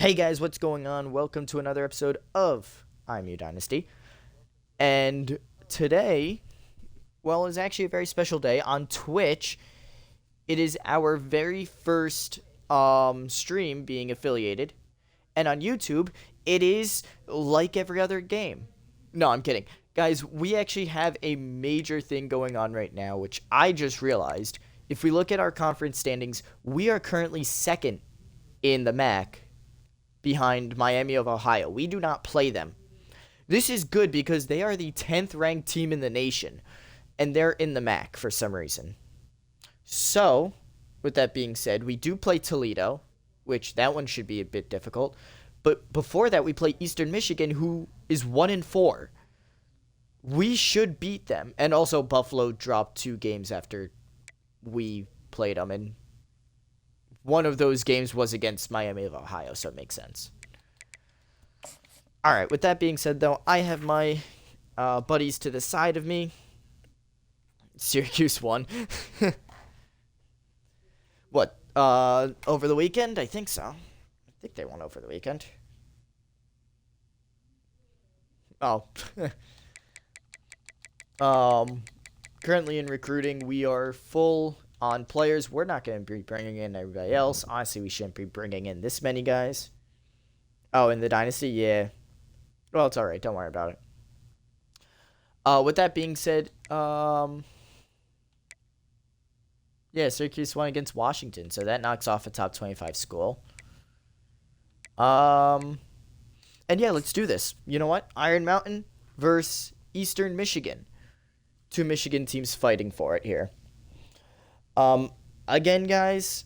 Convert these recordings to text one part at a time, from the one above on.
Hey guys, what's going on? Welcome to another episode of IMU Dynasty. And today, well, is actually a very special day. On Twitch, it is our very first stream being affiliated. And on YouTube, it is like every other game. No, I'm kidding. Guys, we actually have a major thing going on right now, which I just realized. If we look at our conference standings, we are currently second in the MAC behind Miami of Ohio. We do not play them. This is good because they are the 10th ranked team in the nation, and they're in the MAC for some reason. So, with that being said, we do play Toledo, which that one should be a bit difficult. But before that, we play Eastern Michigan, who is 1-4. We should beat them. And also, Buffalo dropped 2 games after we played them, and one of those games was against Miami of Ohio, so it makes sense. All right, with that being said, though, I have my buddies to the side of me. Syracuse won. What, over the weekend? I think so. I think they won over the weekend. Oh. Currently in recruiting, we are full on players. We're not going to be bringing in everybody else. Honestly, we shouldn't be bringing in this many guys. Oh, in the Dynasty? Yeah. Well, it's alright. Don't worry about it. With that being said, yeah, Syracuse won against Washington, so that knocks off a top 25 school. And yeah, let's do this. You know what? Iron Mountain versus Eastern Michigan. 2 Michigan teams fighting for it here. Again, guys,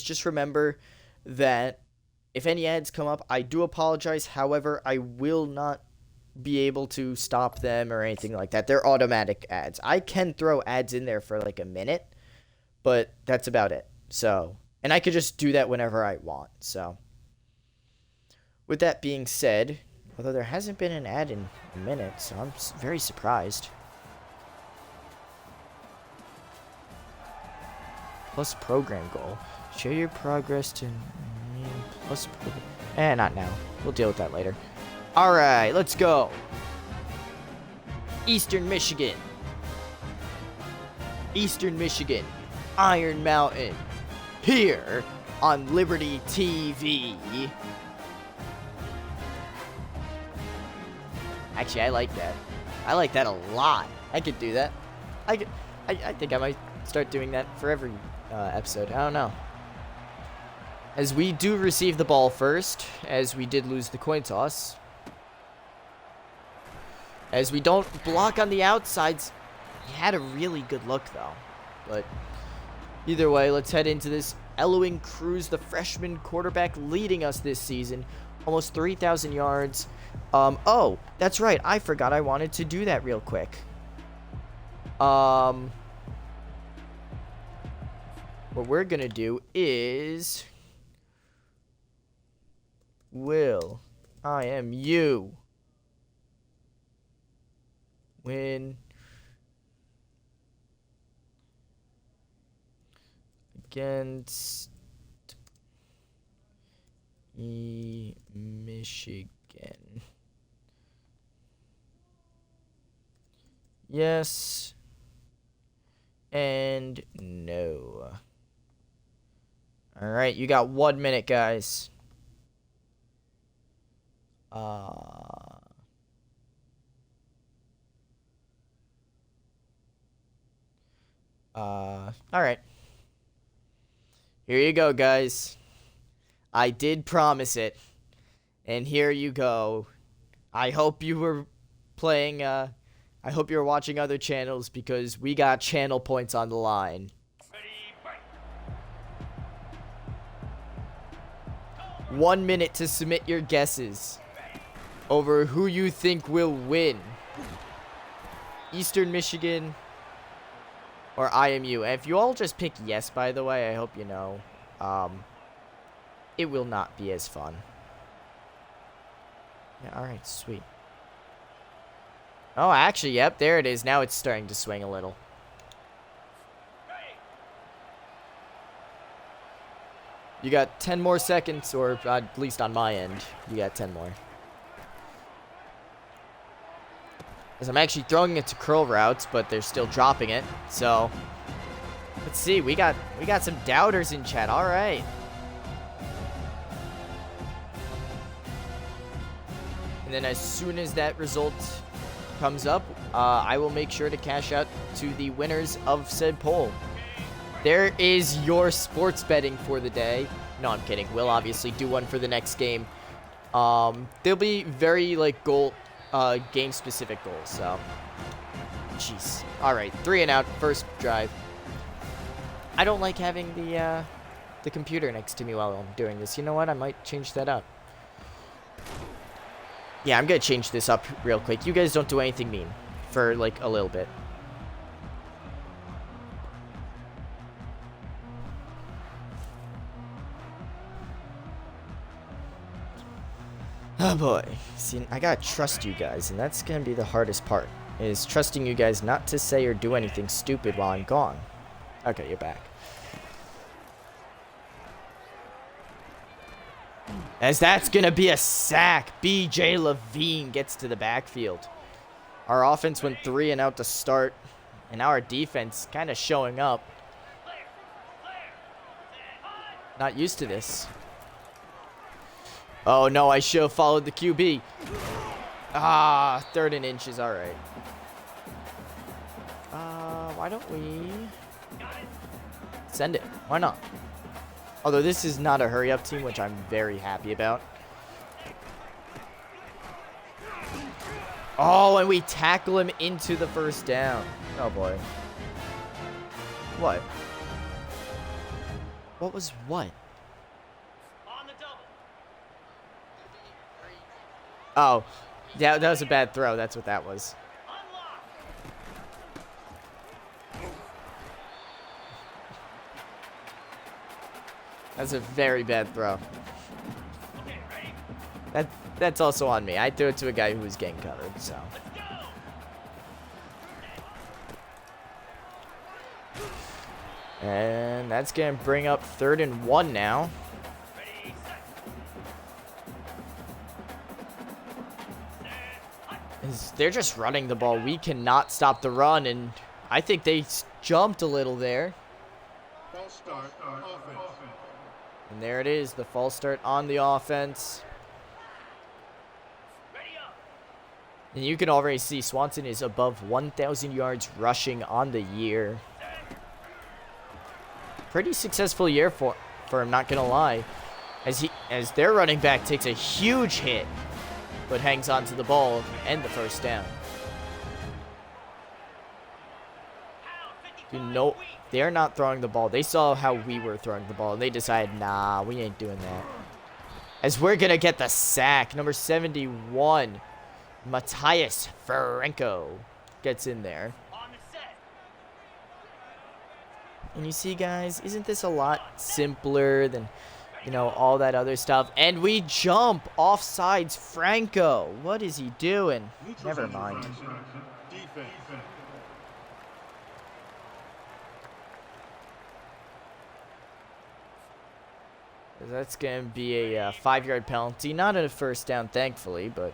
just remember that if any ads come up, I do apologize. However, I will not be able to stop them or anything like that. They're automatic ads. I can throw ads in there for like a minute, but that's about it. So, and I could just do that whenever I want. So, with that being said, although there hasn't been an ad in a minute, so I'm very surprised. Plus program goal. Share your progress to plus not now. We'll deal with that later. Alright, let's go. Eastern Michigan. Eastern Michigan. Iron Mountain. Here on Liberty TV. Actually, I like that. I like that a lot. I could do that. I think I might start doing that for every episode. I don't know. As we do receive the ball first, as we did lose the coin toss. As we don't block on the outsides. He had a really good look, though. But either way, let's head into this. Eloing Cruz, the freshman quarterback leading us this season. Almost 3,000 yards. Oh, that's right. I forgot I wanted to do that real quick. What we're going to do is... Will IMU win against Michigan? Yes and no. All right, you got 1 minute, guys. All right. Here you go, guys. I did promise it. And here you go. I hope you were playing, I hope you were watching other channels because we got channel points on the line. 1 minute to submit your guesses over who you think will win. Eastern Michigan or IMU. And if you all just pick yes, by the way, I hope you know, it will not be as fun. Yeah, alright, sweet. Oh, actually, yep, there it is. Now it's starting to swing a little. You got 10 more seconds, or at least on my end, you got 10 more. As I'm actually throwing it to curl routes, but they're still dropping it. So, let's see. We got some doubters in chat. All right. And then as soon as that result comes up, I will make sure to cash out to the winners of said poll. There is your sports betting for the day. No, I'm kidding. We'll obviously do one for the next game. They'll be very, like, game-specific goals, so. Jeez. All right, 3 and out, first drive. I don't like having the computer next to me while I'm doing this. You know what? I might change that up. Yeah, I'm going to change this up real quick. You guys don't do anything mean for, like, a little bit. Oh boy. See, I gotta trust you guys, and that's gonna be the hardest part, is trusting you guys not to say or do anything stupid while I'm gone. Okay, you're back. As that's gonna be a sack. BJ Levine gets to the backfield. Our offense went 3 and out to start, and our defense kind of showing up. Not used to this. Oh, no, I should have followed the QB. Ah, 3rd and inches. All right. Why don't we send it? Why not? Although this is not a hurry-up team, which I'm very happy about. Oh, and we tackle him into the first down. Oh, boy. What? What was what? Oh, yeah, that was a bad throw. That's what that was. That's a very bad throw. That's also on me. I threw it to a guy who was getting covered, so. And that's going to bring up 3rd and 1 now. They're just running the ball. We cannot stop the run, and I think they jumped a little there. False start on offense. And there it is, the false start on the offense. And you can already see Swanson is above 1,000 yards rushing on the year. Pretty successful year for him, not gonna lie. As their running back takes a huge hit, but hangs on to the ball and the first down. You know, they're not throwing the ball. They saw how we were throwing the ball, and they decided, nah, we ain't doing that. As we're going to get the sack, number 71, Matthias Franco gets in there. And you see, guys, isn't this a lot simpler than, you know, all that other stuff? And we jump offsides. Franco, what is he doing? Never mind. That's going to be a 5-yard penalty. Not a first down, thankfully, but...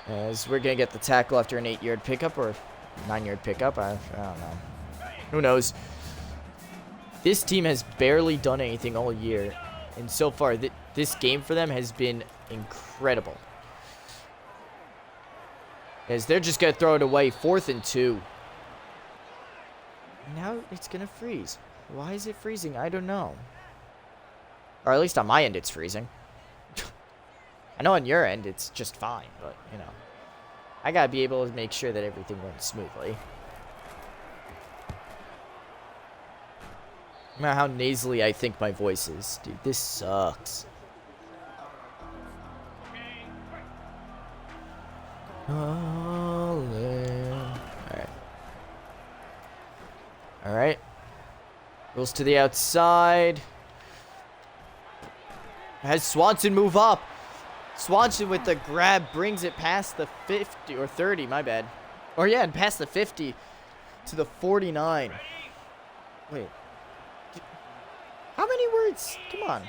As we're going to get the tackle after an 8-yard pickup or 9-yard pickup. I don't know. Who knows? This team has barely done anything all year. And so far, this game for them has been incredible. As they're just going to throw it away. 4th and 2. Now it's going to freeze. Why is it freezing? I don't know. Or at least on my end, it's freezing. I know on your end, it's just fine. But, you know. I got to be able to make sure that everything runs smoothly. No matter how nasally I think my voice is. Dude, this sucks. Alright. Alright. Goes to the outside. Has Swanson move up. Swanson with the grab brings it past the 50 or 30, my bad. Or yeah, and past the 50 to the 49. Wait. How many words? Come on.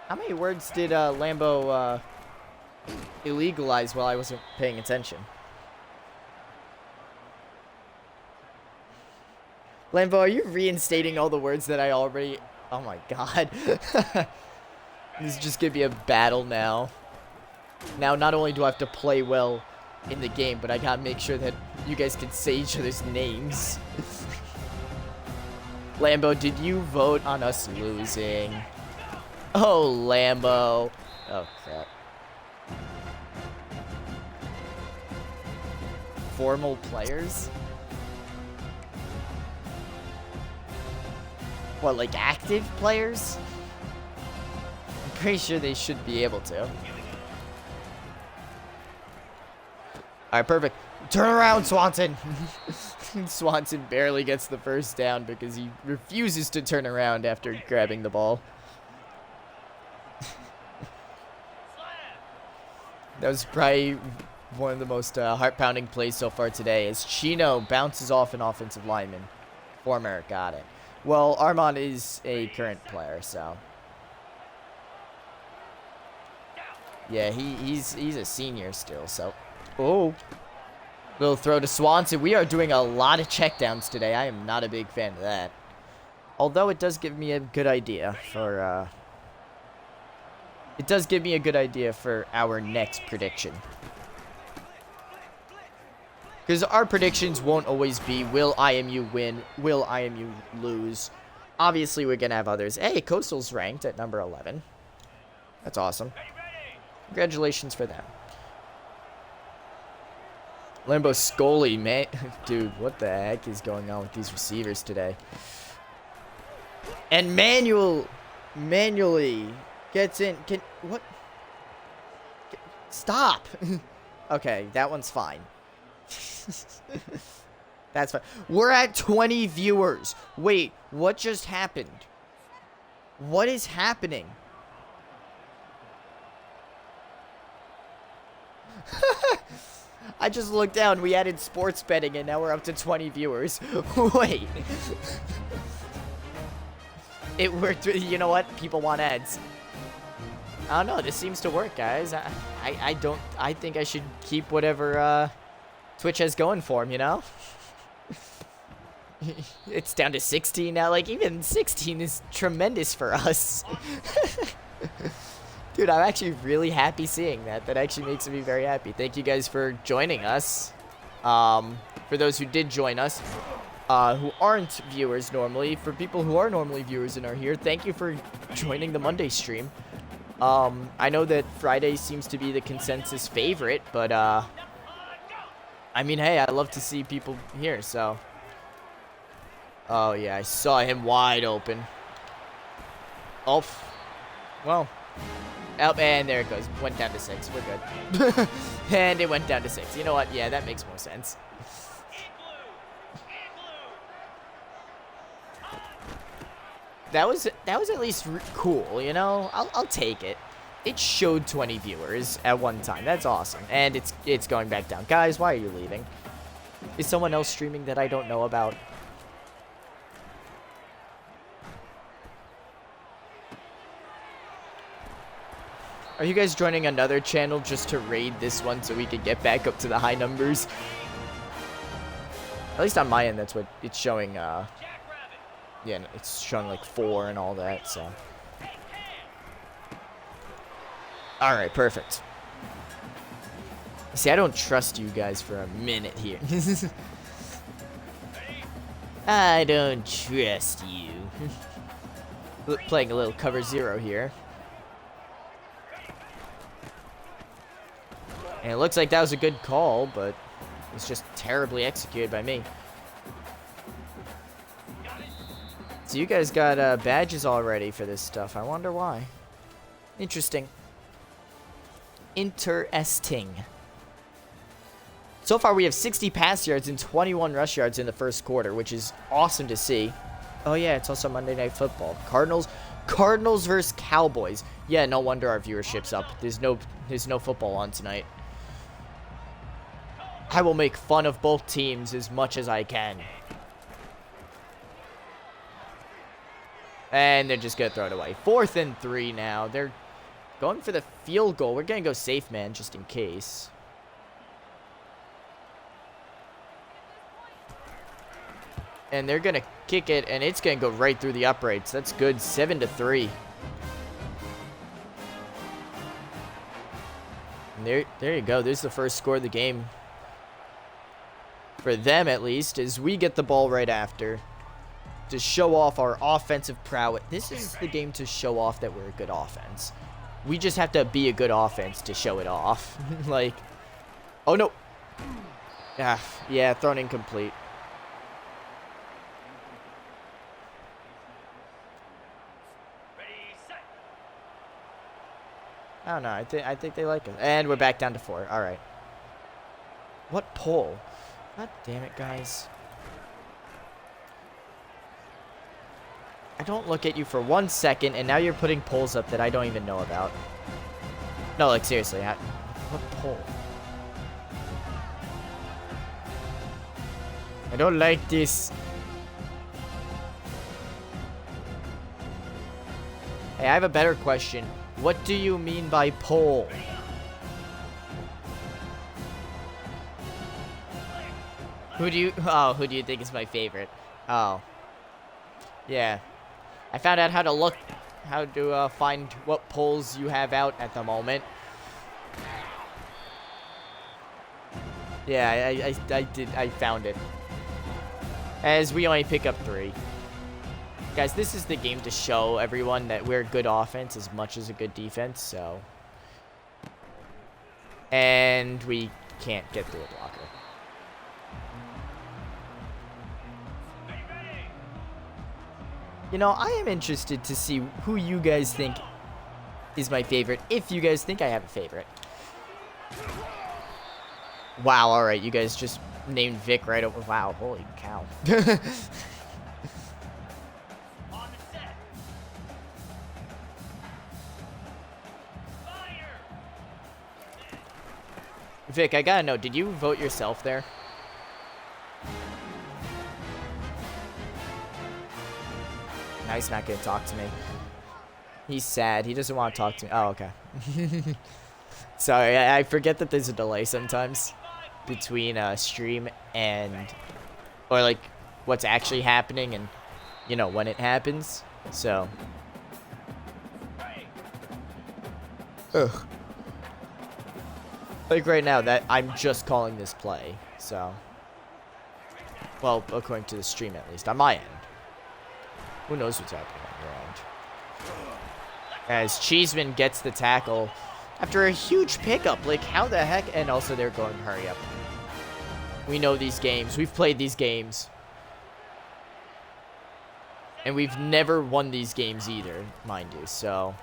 How many words did Lambo illegalize while I wasn't paying attention? Lambo, are you reinstating all the words that I already... Oh my god. This is just gonna be a battle now. Now, not only do I have to play well in the game, but I gotta make sure that you guys can say each other's names. Lambo, did you vote on us losing? Oh, Lambo. Oh, crap. Formal players? What, like active players? I'm pretty sure they should be able to. Alright, perfect. Turn around, Swanson! Swanson barely gets the first down because he refuses to turn around after grabbing the ball. That was probably one of the most heart-pounding plays so far today as Chino bounces off an offensive lineman. Former, got it. Well, Armand is a current player, so... Yeah, he's a senior still, so... Oh. Little throw to Swanson. We are doing a lot of checkdowns today. I am not a big fan of that. Although it does give me a good idea for, It does give me a good idea for our next prediction. Because our predictions won't always be, will IMU win? Will IMU lose? Obviously, we're going to have others. Hey, Coastal's ranked at number 11. That's awesome. Congratulations for them. Lambo Scully, man. Dude, what the heck is going on with these receivers today? And manually gets in. What? Stop. Okay, that one's fine. That's fine. We're at 20 viewers. Wait, what just happened? What is happening? I just looked down. We added sports betting, and now we're up to 20 viewers. Wait. It worked. You know what? People want ads. I don't know. This seems to work, guys. I think I should keep whatever Twitch has going for him, you know? It's down to 16 now. Like, even 16 is tremendous for us. Dude, I'm actually really happy seeing that. That actually makes me very happy. Thank you guys for joining us. For those who did join us, who aren't viewers normally, for people who are normally viewers and are here, thank you for joining the Monday stream. I know that Friday seems to be the consensus favorite, but, I mean, hey, I love to see people here, so. Oh, yeah, I saw him wide open. Oh, well. Oh, and there it goes. Went down to 6. We're good. And it went down to 6. You know what? Yeah, that makes more sense. That was at least cool, you know? I'll take it. It showed 20 viewers at one time. That's awesome. And it's going back down. Guys, why are you leaving? Is someone else streaming that I don't know about? Are you guys joining another channel just to raid this one so we can get back up to the high numbers? At least on my end, that's what it's showing. Yeah, it's showing like 4 and all that, so. Alright, perfect. See, I don't trust you guys for a minute here. I don't trust you. Playing a little cover 0 here. And it looks like that was a good call, but it's just terribly executed by me. So you guys got badges already for this stuff. I wonder why. Interesting. Interesting. So far, we have 60 pass yards and 21 rush yards in the first quarter, which is awesome to see. Oh, yeah, it's also Monday Night Football. Cardinals Cardinals versus Cowboys. Yeah, no wonder our viewership's up. There's no football on tonight. I will make fun of both teams as much as I can. And they're just going to throw it away. 4th and 3 now. They're going for the field goal. We're going to go safe, man, just in case. And they're going to kick it, and it's going to go right through the uprights. That's good. 7-3. And there you go. There's the first score of the game. For them, at least, as we get the ball right after. To show off our offensive prowess. This is the game to show off that we're a good offense. We just have to be a good offense to show it off. Like, oh no. Yeah, thrown incomplete. I don't know. I think they like us. And we're back down to 4. All right. What pull? God damn it, guys. I don't look at you for 1 second, and now you're putting polls up that I don't even know about. No, like, seriously. What poll? I don't like this. Hey, I have a better question. What do you mean by poll? Who do you think is my favorite? Oh. Yeah. I found out how to find what polls you have out at the moment. Yeah, I found it. As we only pick up 3. Guys, this is the game to show everyone that we're a good offense as much as a good defense, so. And we can't get through a blocker. You know, I am interested to see who you guys think is my favorite, if you guys think I have a favorite. Wow, alright, you guys just named Vic right over. Wow, holy cow. Vic, I gotta know, did you vote yourself there? Now he's not gonna talk to me. He's sad. He doesn't want to talk to me. Oh, okay. Sorry, I forget that there's a delay sometimes between stream and, or like what's actually happening and, you know, when it happens. So. Ugh. Like right now, that I'm just calling this play. So. Well, according to the stream at least, on my end. Who knows what's happening on your end? As Cheeseman gets the tackle after a huge pickup. Like, how the heck? And also, they're going, hurry up. We know these games. We've played these games. And we've never won these games either, mind you, so.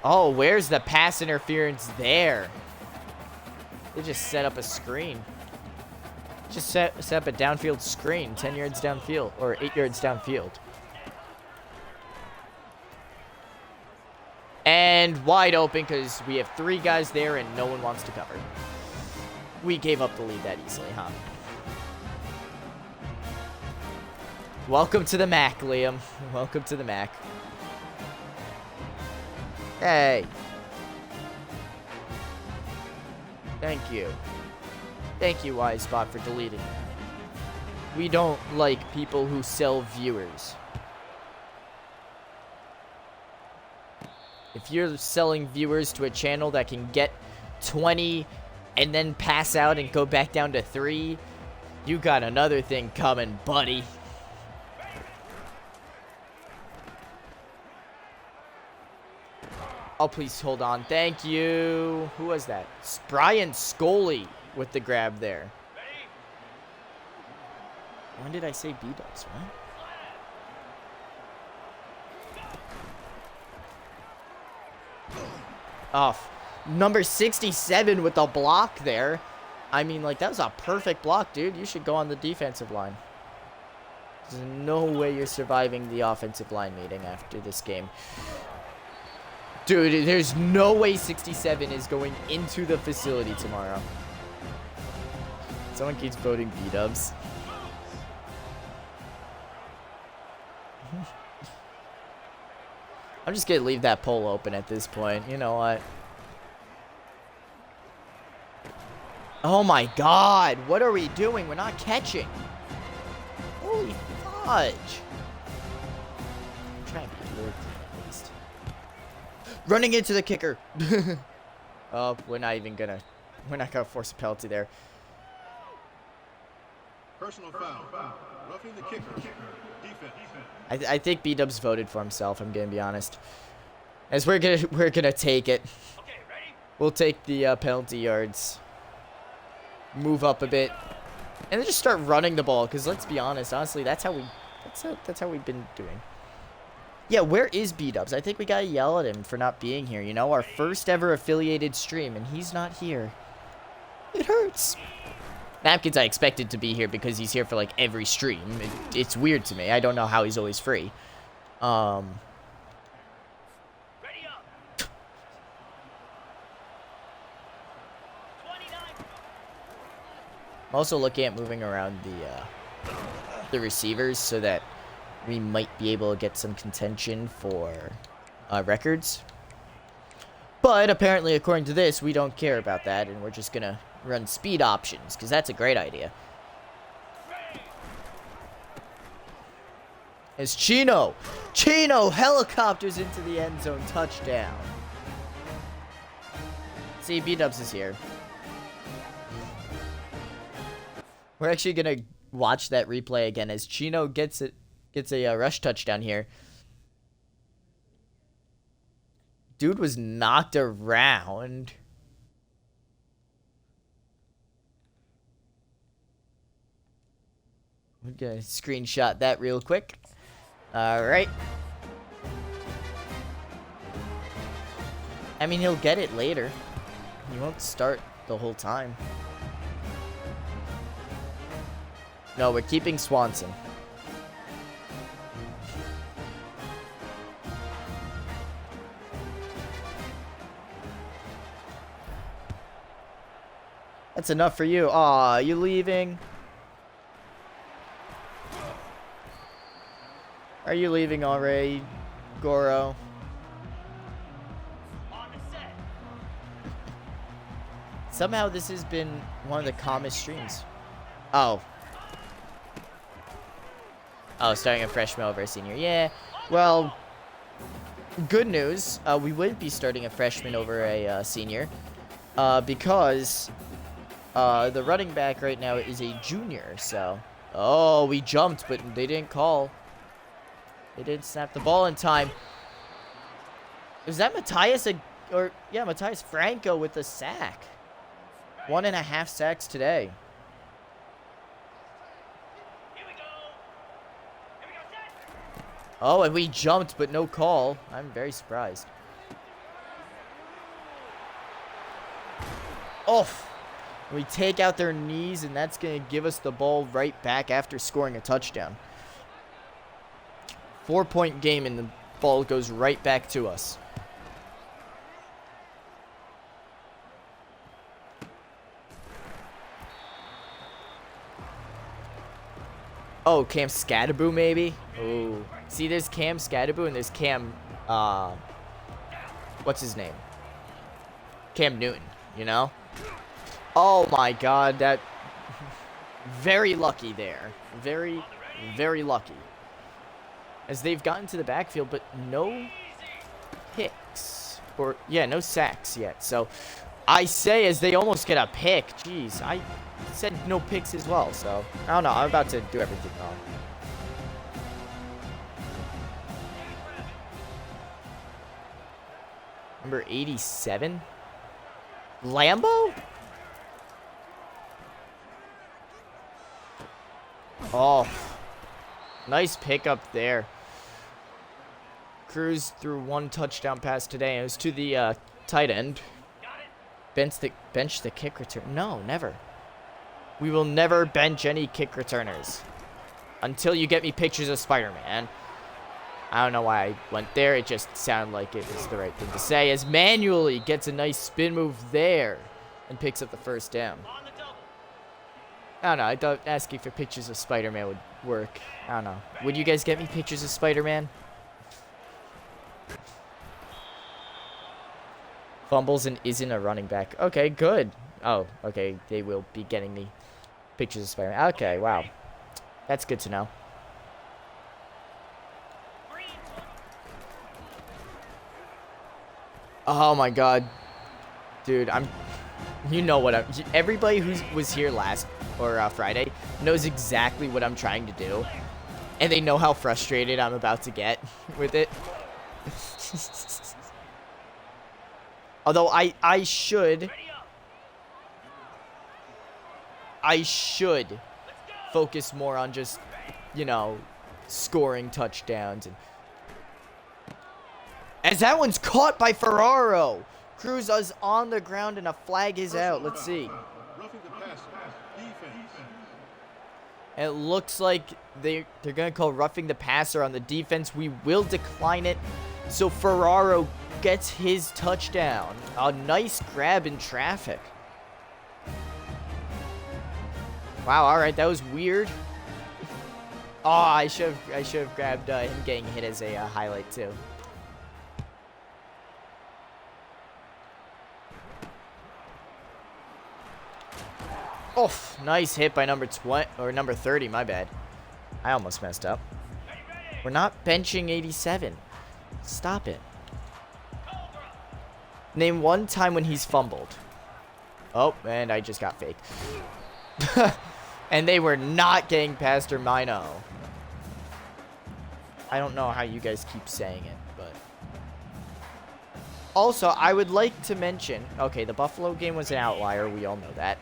Oh, where's the pass interference there? They just set up a screen. Just set up a downfield screen, 10 yards downfield, or 8 yards downfield. And wide open because we have 3 guys there and no one wants to cover. We gave up the lead that easily, huh? Welcome to the MAC, Liam. Welcome to the MAC. Hey. Thank you. Thank you, Wisebot, for deleting that. We don't like people who sell viewers. If you're selling viewers to a channel that can get 20 and then pass out and go back down to 3, you got another thing coming, buddy. Oh, please hold on. Thank you. Who was that? Brian Scully with the grab there. When did I say B-dubs, right? Off. Number 67 with the block there. I mean, like, that was a perfect block, dude. You should go on the defensive line. There's no way you're surviving the offensive line meeting after this game. Dude, there's no way 67 is going into the facility tomorrow. Someone keeps voting B-dubs. I'm just gonna leave that poll open at this point. You know what? Oh my god, what are we doing? We're not catching. Holy fudge. I'm trying to be a little clean at least. Running into the kicker. Oh, we're not gonna force a penalty there. Personal foul. Roughing the kicker. Defense. I think B-dubs voted for himself, I'm gonna be honest. As we're gonna take it. Okay, ready? We'll take the penalty yards. Move up a bit. And then just start running the ball, because let's be honest, honestly, that's how we've been doing. Yeah, where is B-dubs? I think we gotta yell at him for not being here, you know? Our first ever affiliated stream, and he's not here. It hurts. Napkins I expected to be here because he's here for like every stream. It's weird to me. I don't know how he's always free. Ready up. 29. I'm also looking at moving around the receivers so that we might be able to get some contention for records. But apparently, according to this, we don't care about that, and we're just gonna run speed options, because that's a great idea. It's Chino helicopters into the end zone, touchdown. See, B-dubs is here. We're actually gonna watch that replay again as Chino gets a rush touchdown here. Dude was knocked around. We're gonna screenshot that real quick. Alright. I mean, he'll get it later. He won't start the whole time. No, we're keeping Swanson. That's enough for you. Aw, you leaving? Are you leaving already, Goro? On the set. Somehow this has been one of the calmest streams. Oh. Oh, starting a freshman over a senior. Yeah, well, good news. We would be starting a freshman over a senior. Because the running back right now is a junior, so. Oh, we jumped, but they didn't call. They didn't snap the ball in time. Is that Matthias Matthias Franco with the sack? 1.5 sacks today. Here we go, set. Oh, and we jumped, but no call. I'm very surprised. Oh, we take out their knees, and that's going to give us the ball right back after scoring a touchdown. 4-point game, and the ball goes right back to us. Oh, Cam Scadaboo, maybe? Oh. See, there's Cam Scadaboo, and there's Cam, what's his name? Cam Newton, you know? Oh my god, that... Very lucky there. Very, very lucky. As they've gotten to the backfield, but no picks. Or, yeah, no sacks yet. So, I say as they almost get a pick. Jeez, I said no picks as well. So, I don't know. I'm about to do everything wrong. Number 87? Lambo? Oh. Nice pickup there. Cruz threw one touchdown pass today. It was to the tight end. Bench the kick return. No, never. We will never bench any kick returners. Until you get me pictures of Spider-Man. I don't know why I went there. It just sounded like it was the right thing to say. As Manually gets a nice spin move there and picks up the first down. On the double. I don't know. I thought asking for pictures of Spider-Man would work. I don't know. Would you guys get me pictures of Spider-Man? Fumbles and isn't a running back. Okay, good. Oh, okay. They will be getting me pictures of Spider-Man. Okay, wow. That's good to know. Oh my god. Dude, you know what everybody who was here last or Friday knows exactly what I'm trying to do. And they know how frustrated I'm about to get with it. Although I should focus more on just, you know, scoring touchdowns. And as that one's caught by Ferraro. Cruz is on the ground and a flag is out. Let's see. Roughing the passer. Defense. It looks like they're going to call roughing the passer on the defense. We will decline it. So Ferraro gets his touchdown. A nice grab in traffic. Wow, all right, that was weird. Oh, I should have grabbed him getting hit as a highlight too. Oh, nice hit by number 20 or number 30, my bad. I almost messed up. We're not benching 87. Stop it. Name one time when he's fumbled. Oh, and I just got faked. And they were not getting past Hermino. I don't know how you guys keep saying it, but... Also, I would like to mention... Okay, the Buffalo game was an outlier. We all know that.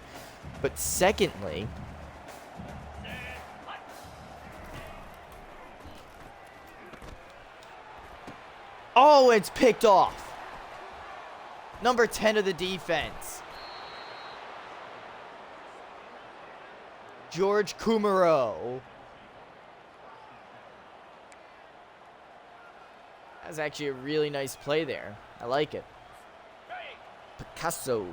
But secondly... Oh, it's picked off. Number 10 of the defense. George Kumaro. That's actually a really nice play there. I like it. Picasso.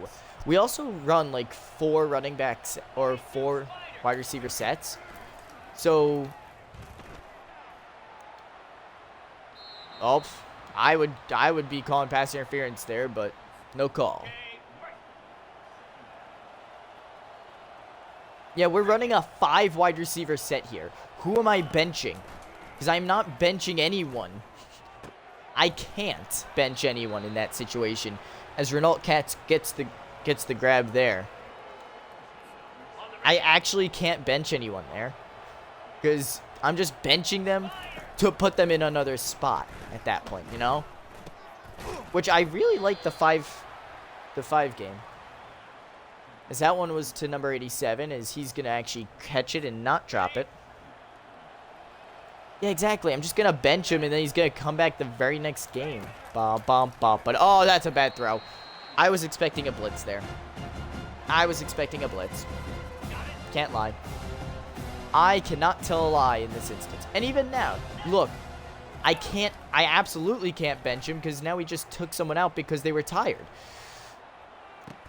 We also run like 4 running backs or 4 wide receiver sets. So, oh, I would be calling pass interference there, but no call. Yeah, we're running a 5 wide receiver set here. Who am I benching? Because I'm not benching anyone. I can't bench anyone in that situation, as Renault Katz gets the grab there. I actually can't bench anyone there, because I'm just benching them to put them in another spot at that point, you know? Which I really like the 5 game. As that one was to number 87, as he's going to actually catch it and not drop it. Yeah, exactly. I'm just going to bench him, and then he's going to come back the very next game. But, oh, that's a bad throw. I was expecting a blitz there. I was expecting a blitz. Can't lie. I cannot tell a lie in this instance. And even now, look, I absolutely can't bench him because now we just took someone out because they were tired.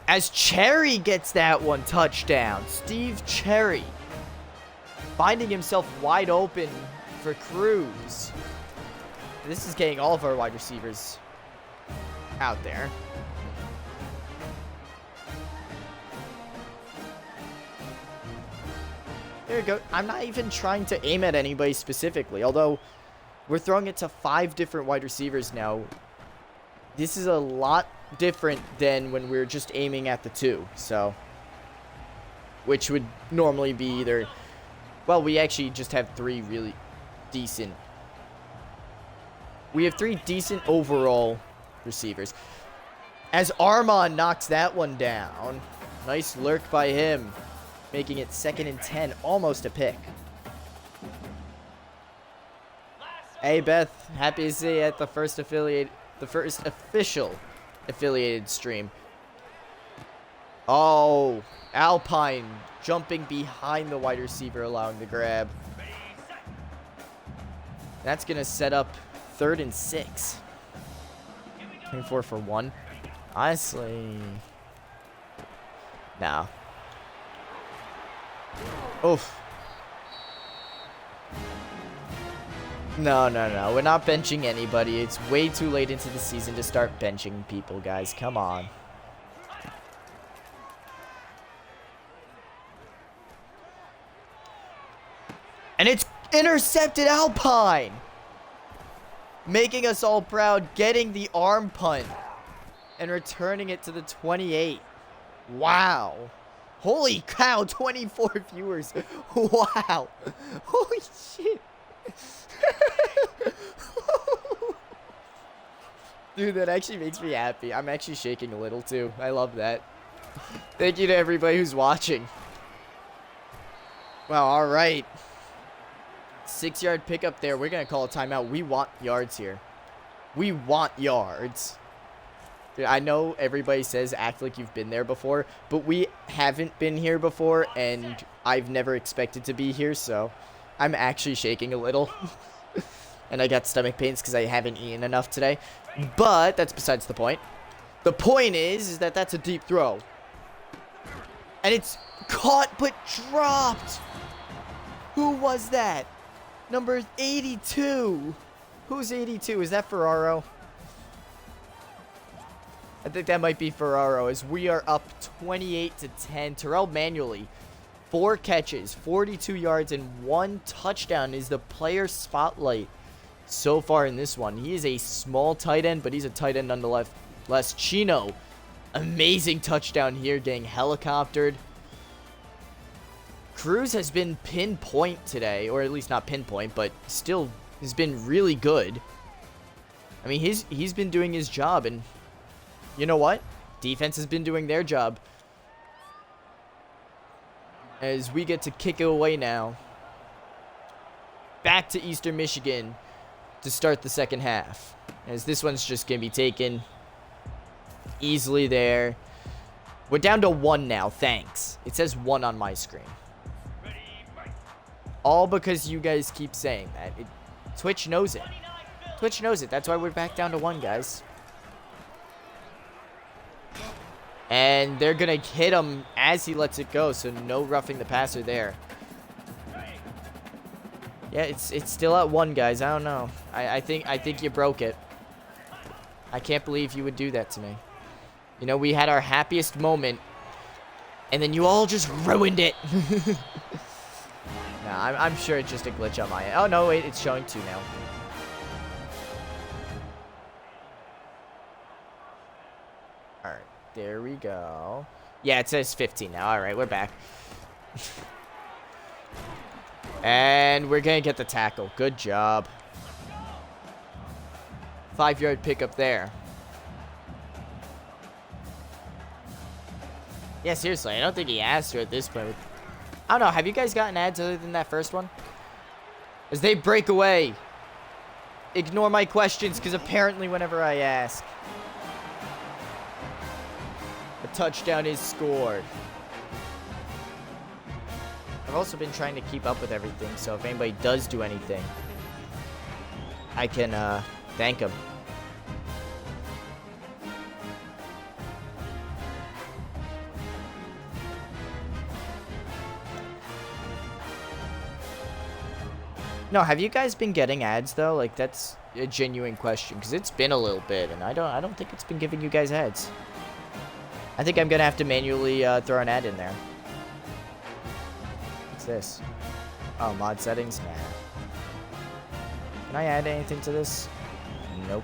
As Cherry gets that one touchdown. Steve Cherry finding himself wide open for Cruz. This is getting all of our wide receivers out there. There we go. I'm not even trying to aim at anybody specifically, although we're throwing it to 5 different wide receivers now. This is a lot different than when we were just aiming at the 2, so, which would normally be either, well, we actually just have 3 really decent, we have 3 decent overall receivers. As Armand knocks that one down, nice lurk by him, making it 2nd and 10, almost a pick. Hey Beth, happy to see you at the first official affiliated stream. Oh, Alpine jumping behind the wide receiver, allowing the grab. That's going to set up 3rd and 6. 24 for 1. Honestly, no. Oof. No. We're not benching anybody. It's way too late into the season to start benching people, guys. Come on. And it's intercepted Alpine. Making us all proud, getting the arm punt and returning it to the 28. Wow. Holy cow, 24 viewers. Wow. Holy shit. Dude, that actually makes me happy. I'm actually shaking a little too. I love that. Thank you to everybody who's watching. Wow, all right. 6-yard pickup there. We're going to call a timeout. We want yards here. We want yards. Dude, I know everybody says act like you've been there before, but we haven't been here before, and I've never expected to be here, so I'm actually shaking a little. And I got stomach pains because I haven't eaten enough today. But that's besides the point. The point is that that's a deep throw. And it's caught but dropped. Who was that? Number 82. Who's 82? Is that Ferraro? I think that might be Ferraro as we are up 28-10. Terrell Manually, 4 catches, 42 yards, and 1 touchdown is the player spotlight so far in this one. He is a small tight end, but he's a tight end nonetheless. Chino, amazing touchdown here, getting helicoptered. Cruz has been pinpoint today, or at least not pinpoint, but still has been really good. I mean, he's been doing his job, and you know what? Defense has been doing their job. As we get to kick it away now. Back to Eastern Michigan to start the second half. As this one's just going to be taken easily there. We're down to 1 now, thanks. It says 1 on my screen. All because you guys keep saying that. Twitch knows it. Twitch knows it. That's why we're back down to 1, guys. And they're going to hit him as he lets it go, so no roughing the passer there. Yeah, it's still at 1, guys. I don't know. I think you broke it. I can't believe you would do that to me. You know, we had our happiest moment, and then you all just ruined it. Nah, I'm sure it's just a glitch on my end. Oh, no, wait, it's showing 2 now. Alright, there we go. Yeah, it says 15 now. Alright, we're back. And we're going to get the tackle. Good job. 5-yard pickup there. Yeah, seriously, I don't think he asked her at this point. I don't know. Have you guys gotten ads other than that first one? As they break away. Ignore my questions, because apparently whenever I ask, a touchdown is scored. I've also been trying to keep up with everything, so if anybody does do anything, I can thank them. No, have you guys been getting ads though? Like, that's a genuine question, because it's been a little bit, and I don't think it's been giving you guys ads. I think I'm gonna have to manually throw an ad in there. What's this? Oh, mod settings? Nah. Can I add anything to this? Nope.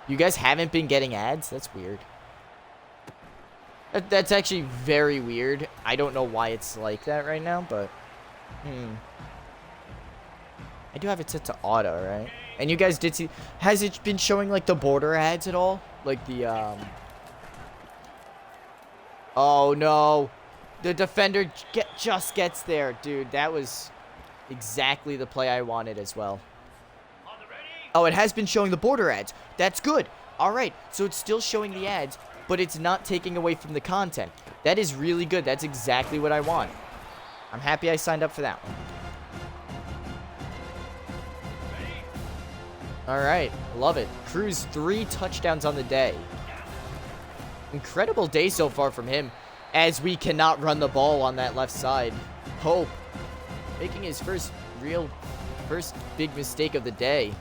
You guys haven't been getting ads? That's weird. That's actually very weird. I don't know why it's like that right now, but I do have it set to auto, right? And you guys did see, has it been showing like the border ads at all? Like the oh no, the defender just gets there, dude. That was exactly the play I wanted as well. Oh, it has been showing the border ads. That's good. All right, so it's still showing the ads, but it's not taking away from the content. That is really good. That's exactly what I want. I'm happy I signed up for that one. All right, love it. Cruz 3 touchdowns on the day. Incredible day so far from him, as we cannot run the ball on that left side. Hope making his first big mistake of the day.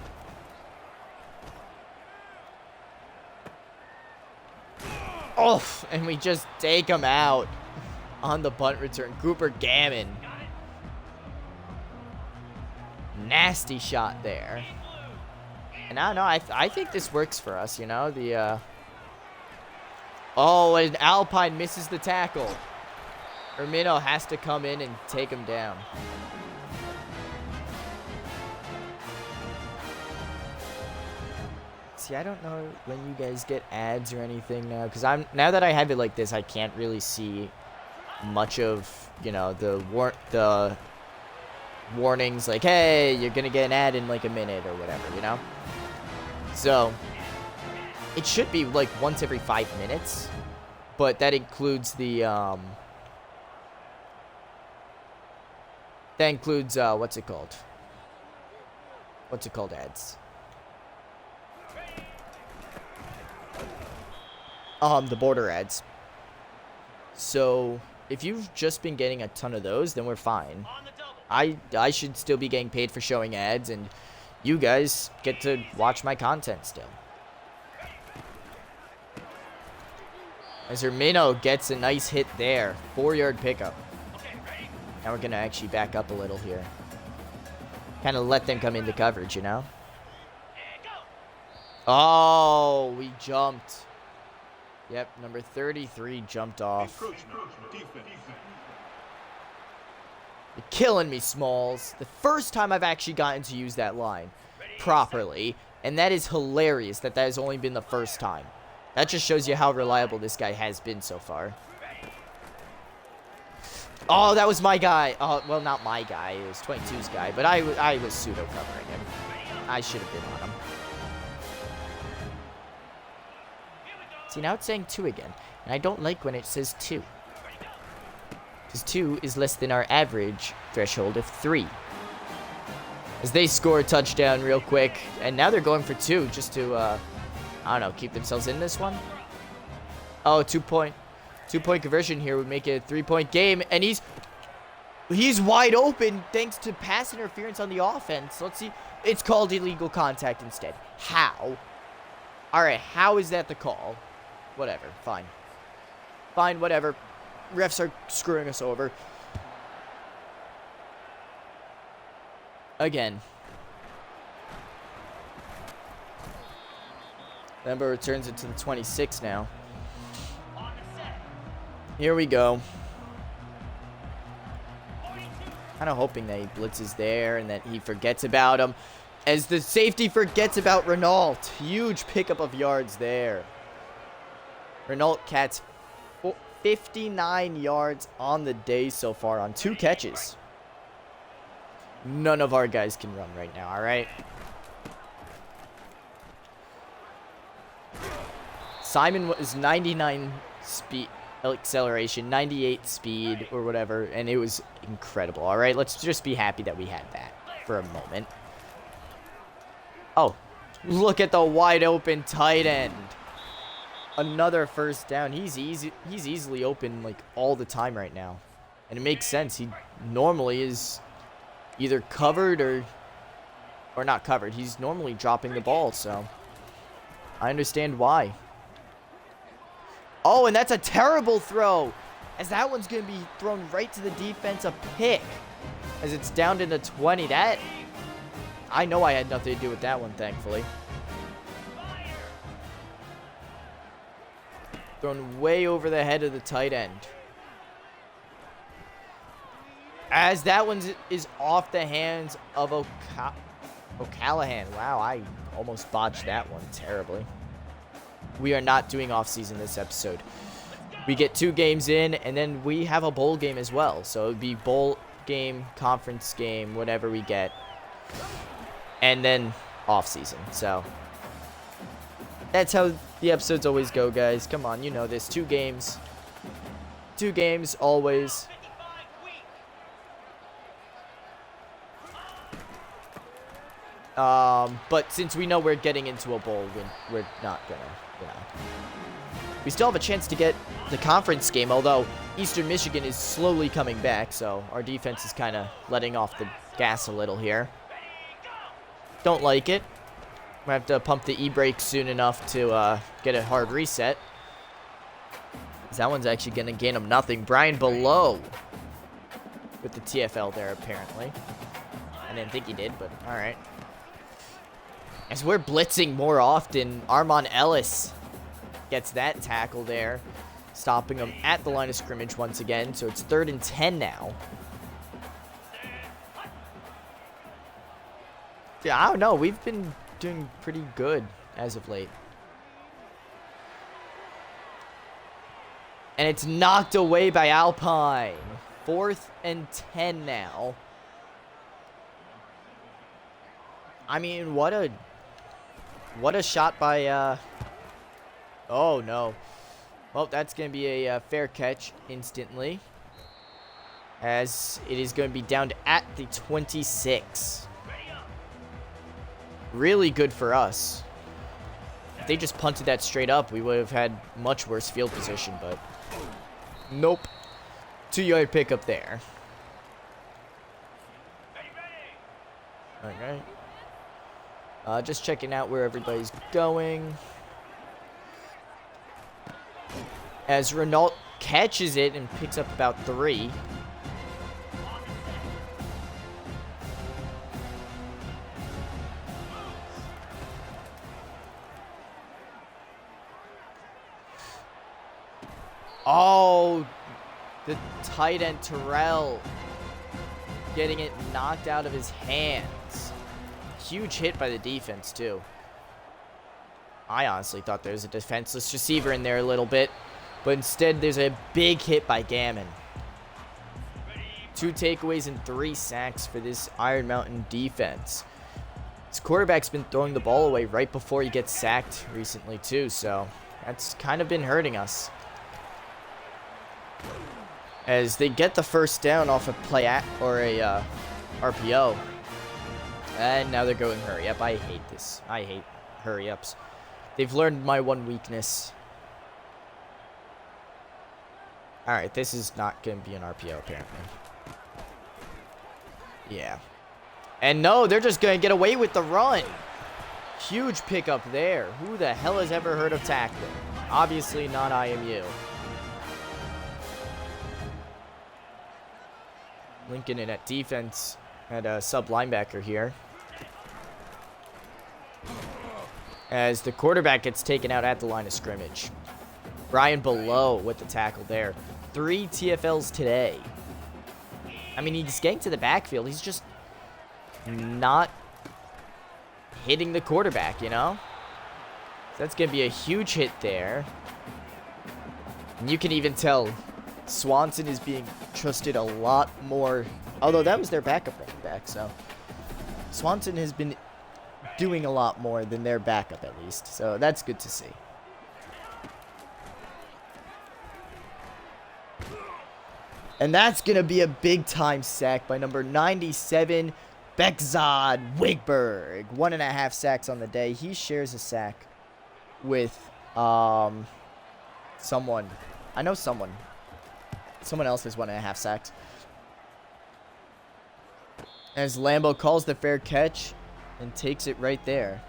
Oh, and we just take him out on the punt return. Cooper Gammon. Nasty shot there. And I don't know, I think this works for us, you know, oh, and Alpine misses the tackle. Ermino has to come in and take him down. See, I don't know when you guys get ads or anything now, because now that I have it like this, I can't really see much of, you know, the warnings like, hey, you're gonna get an ad in like a minute or whatever, you know. So it should be like once every 5 minutes, but that includes the what's it called ads, the border ads. So if you've just been getting a ton of those, then we're fine. I should still be getting paid for showing ads, and you guys get to watch my content still. As Ermino gets a nice hit there. 4-yard pickup. Now we're going to actually back up a little here. Kind of let them come into coverage, you know? Oh, we jumped. Yep, number 33 jumped off. You're killing me, Smalls. The first time I've actually gotten to use that line properly. And that is hilarious that has only been the first time. That just shows you how reliable this guy has been so far. Oh, that was my guy. Oh, well, not my guy. It was 22's guy. But I was pseudo-covering him. I should have been on him. See, now it's saying 2 again. And I don't like when it says 2. Because 2 is less than our average threshold of 3. As they score a touchdown real quick. And now they're going for 2 just to, I don't know, keep themselves in this one. Oh, two-point conversion here would make it a 3-point game. And he's wide open thanks to pass interference on the offense. Let's see. It's called illegal contact instead. How? All right, how is that the call? Whatever, fine. Fine, whatever. Refs are screwing us over. Again. Number returns it to the 26 now. Here we go. Kind of hoping that he blitzes there and that he forgets about him. As the safety forgets about Renault. Huge pickup of yards there. Renault Cats 59 yards on the day so far on 2 catches. None of our guys can run right now, all right? Simon was 99 speed acceleration, 98 speed or whatever, and it was incredible. All right, let's just be happy that we had that for a moment. Oh, look at the wide open tight end. Another first down. He's easily open like all the time right now. And it makes sense. He normally is either covered or not covered. He's normally dropping the ball, so I understand why. Oh, and that's a terrible throw. As that one's going to be thrown right to the defense, a pick. As it's down to the 20. That, I know I had nothing to do with that one, thankfully. Thrown way over the head of the tight end. As that one is off the hands of O'Callahan. Wow, I almost botched that one terribly. We are not doing off-season this episode. We get 2 games in, and then we have a bowl game as well. So it would be bowl game, conference game, whatever we get. And then off-season. So that's how the episodes always go, guys. Come on, you know this. 2 games. 2 games, always. But since we know we're getting into a bowl win, we're not gonna, you know. We still have a chance to get the conference game, although Eastern Michigan is slowly coming back, so our defense is kind of letting off the gas a little here. Don't like it. We have to pump the e-brake soon enough to get a hard reset. That one's actually going to gain him nothing. Brian below with the TFL there, apparently. I didn't think he did, but all right. As we're blitzing more often, Armon Ellis gets that tackle there, stopping him at the line of scrimmage once again. So it's 3rd and 10 now. Yeah, I don't know. We've been doing pretty good as of late. And it's knocked away by Alpine. 4th and 10 now. I mean, what a shot by, oh, no. Well, that's going to be a fair catch instantly. As it is going to be down to at the 26. Really good for us. If they just punted that straight up, we would have had much worse field position, but nope. 2-yard pickup there. Alright. Just checking out where everybody's going. As Renault catches it and picks up about 3. Oh, the tight end Terrell getting it knocked out of his hands. Huge hit by the defense, too. I honestly thought there was a defenseless receiver in there a little bit, but instead there's a big hit by Gammon. 2 takeaways and 3 sacks for this Iron Mountain defense. His quarterback's been throwing the ball away right before he gets sacked recently, too, so that's kind of been hurting us. As they get the first down off a play or a RPO. And now they're going hurry up. I hate this. I hate hurry ups. They've learned my one weakness. Alright, this is not going to be an RPO apparently. Yeah. And no, they're just going to get away with the run. Huge pickup there. Who the hell has ever heard of tackling? Obviously not IMU. Lincoln in at defense at a sub linebacker here. As the quarterback gets taken out at the line of scrimmage. Brian below with the tackle there. 3 TFLs today. I mean, he's getting to the backfield. He's just not hitting the quarterback, you know? So that's going to be a huge hit there. And you can even tell Swanson is being trusted a lot more. Although that was their backup running back, so Swanson has been doing a lot more than their backup at least. So that's good to see. And that's going to be a big-time sack by number 97, Bekzad Wigberg. 1.5 sacks on the day. He shares a sack with someone. I know someone. Someone else has 1.5 sacks. As Lambo calls the fair catch and takes it right there.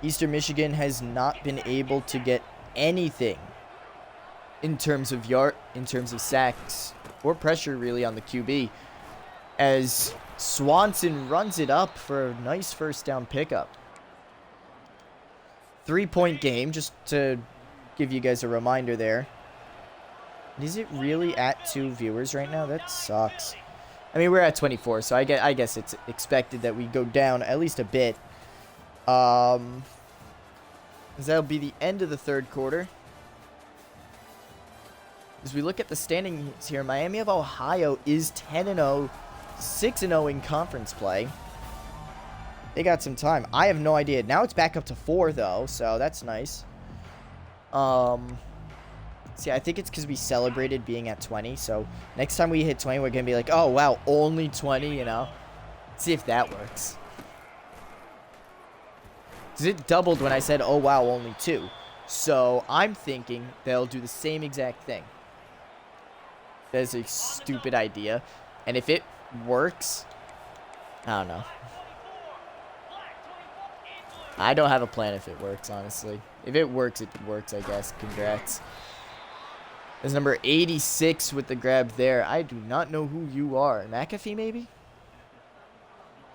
Eastern Michigan has not been able to get anything in terms of sacks or pressure really on the QB, as Swanson runs it up for a nice first down pickup. 3-point game, just to give you guys a reminder there. Is it really at 2 viewers right now? That sucks. I mean, we're at 24, so I guess it's expected that we go down at least a bit. That'll be the end of the third quarter. As we look at the standings here, Miami of Ohio is 10-0, 6-0 in conference play. They got some time. I have no idea. Now it's back up to 4, though, so that's nice. See, I think it's because we celebrated being at 20. So next time we hit 20, we're going to be like, oh, wow, only 20, you know? See if that works. Because it doubled when I said, oh, wow, only 2. So I'm thinking they'll do the same exact thing. That is a stupid idea. And if it works, I don't know. I don't have a plan if it works, honestly. If it works, I guess. Congrats. There's number 86 with the grab there. I do not know who you are. McAfee, maybe?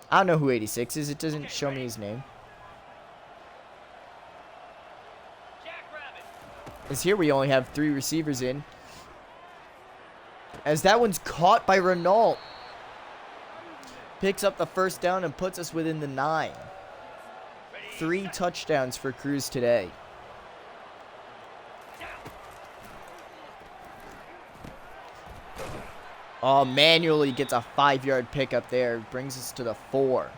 I don't know who 86 is. It doesn't show me his name. As here we only have 3 receivers in. As that one's caught by Renault. Picks up the first down and puts us within the 9. 3 touchdowns for Cruz today. Oh, manually gets a 5-yard pickup there. Brings us to the 4.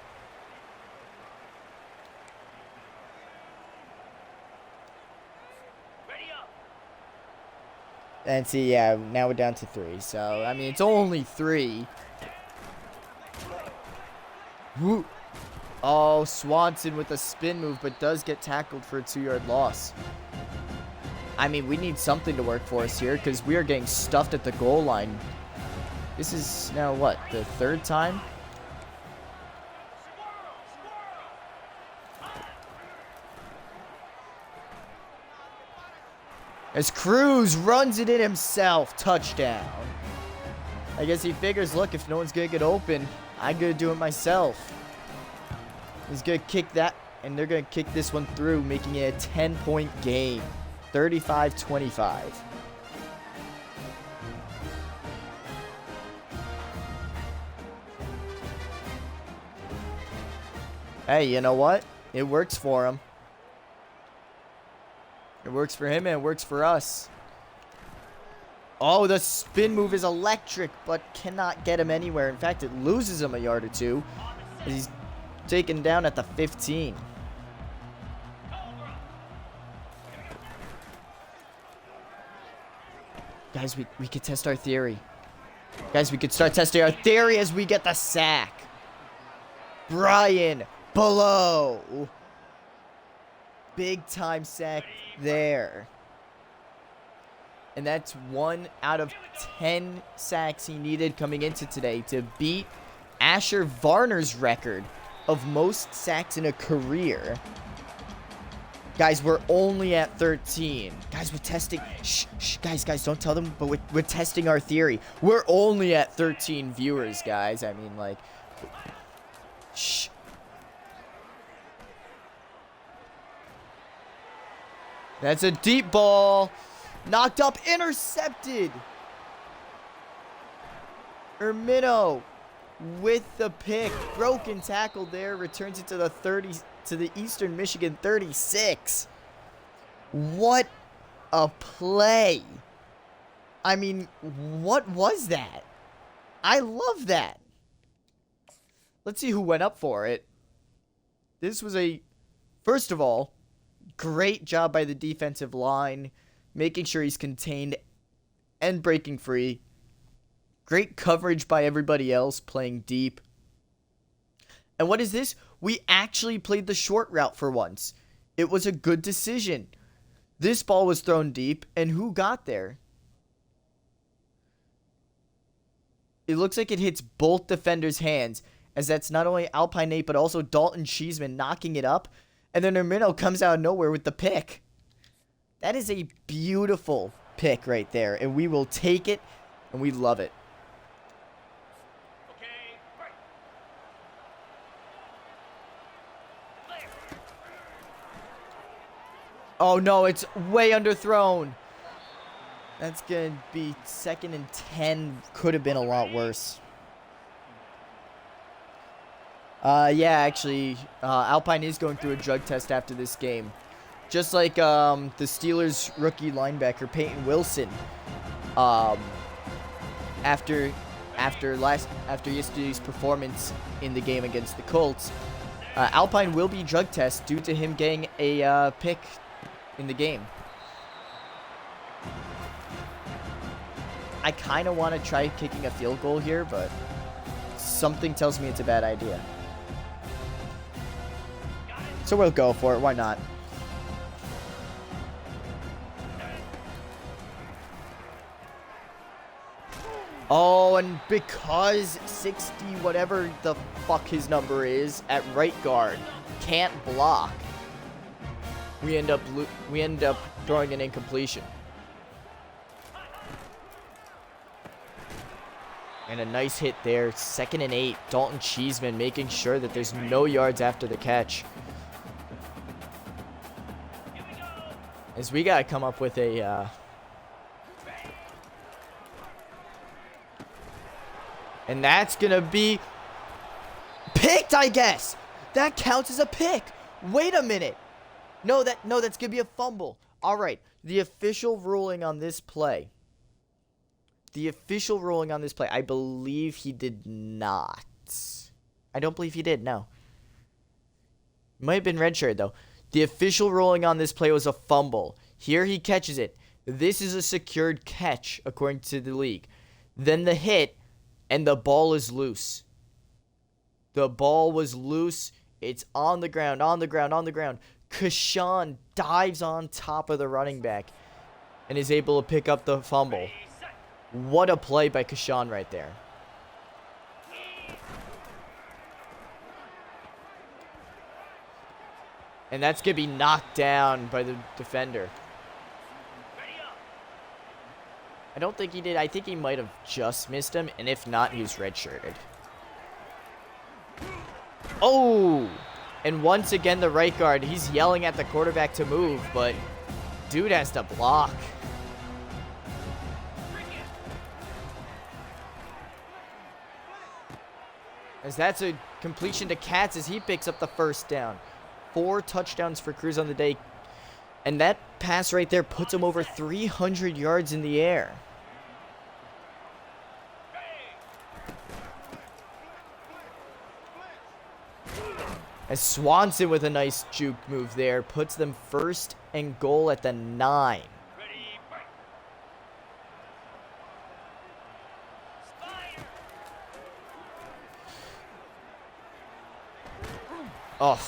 And see, yeah, now we're down to 3. So, I mean, it's only 3. Woo. Oh, Swanson with a spin move, but does get tackled for a 2-yard loss. I mean, we need something to work for us here because we are getting stuffed at the goal line. This is now, what, the 3rd time? As Cruz runs it in himself. Touchdown. I guess he figures, look, if no one's going to get open, I'm going to do it myself. He's going to kick that, and they're going to kick this one through, making it a 10-point game. 35-25. Hey, you know what? It works for him. It works for him and it works for us. Oh, the spin move is electric, but cannot get him anywhere. In fact, it loses him a yard or 2. As he's taken down at the 15. Guys, we could test our theory. Guys, we could start testing our theory as we get the sack. Brian below. Big time sack there. And that's 1 out of 10 sacks he needed coming into today to beat Asher Varner's record of most sacks in a career. Guys, we're only at 13. Guys, we're testing. Shh, guys, don't tell them, but we're testing our theory. We're only at 13 viewers, guys. I mean, like, shh. That's a deep ball. Knocked up, intercepted. Ermino with the pick. Broken tackle there. Returns it to the 30, to the Eastern Michigan 36. What a play. I mean, what was that? I love that. Let's see who went up for it. This was a, first of all, great job by the defensive line, making sure he's contained and breaking free. Great coverage by everybody else playing deep. And what is this? We actually played the short route for once. It was a good decision. This ball was thrown deep, and who got there? It looks like it hits both defenders' hands, as that's not only Alpine Nate, but also Dalton Cheeseman knocking it up. And then Ermino comes out of nowhere with the pick. That is a beautiful pick right there. And we will take it, and we love it. Okay, right. Oh, no, it's way underthrown. That's going to be 2nd and 10. Could have been a lot worse. Yeah, actually, Alpine is going through a drug test after this game. Just like the Steelers rookie linebacker, Peyton Wilson. After yesterday's performance in the game against the Colts, Alpine will be drug test due to him getting a pick in the game. I kind of want to try kicking a field goal here, but something tells me it's a bad idea. So we'll go for it. Why not? Oh, and because 60, whatever the fuck his number is, at right guard, can't block, we end up throwing an incompletion. And a nice hit there. 2nd and 8. Dalton Cheeseman making sure that there's no yards after the catch. As we gotta come up with a and that's gonna be picked, I guess. That counts as a pick. Wait a minute. No, that's gonna be a fumble. All right. The official ruling on this play. I believe he did not. I don't believe he did, no. Might have been redshirted, though. The official ruling on this play was a fumble. Here he catches it. This is a secured catch, according to the league. Then the hit, and the ball is loose. The ball was loose. It's on the ground. Kashawn dives on top of the running back and is able to pick up the fumble. What a play by Kashawn right there. And that's going to be knocked down by the defender. I don't think he did. I think he might have just missed him. And if not, he was redshirted. Oh! And once again, the right guard, he's yelling at the quarterback to move, but dude has to block. As that's a completion to Katz as he picks up the first down. 4 touchdowns for Cruz on the day. And that pass right there puts him over 300 yards in the air. As Swanson with a nice juke move there puts them 1st and goal at the 9. Oh,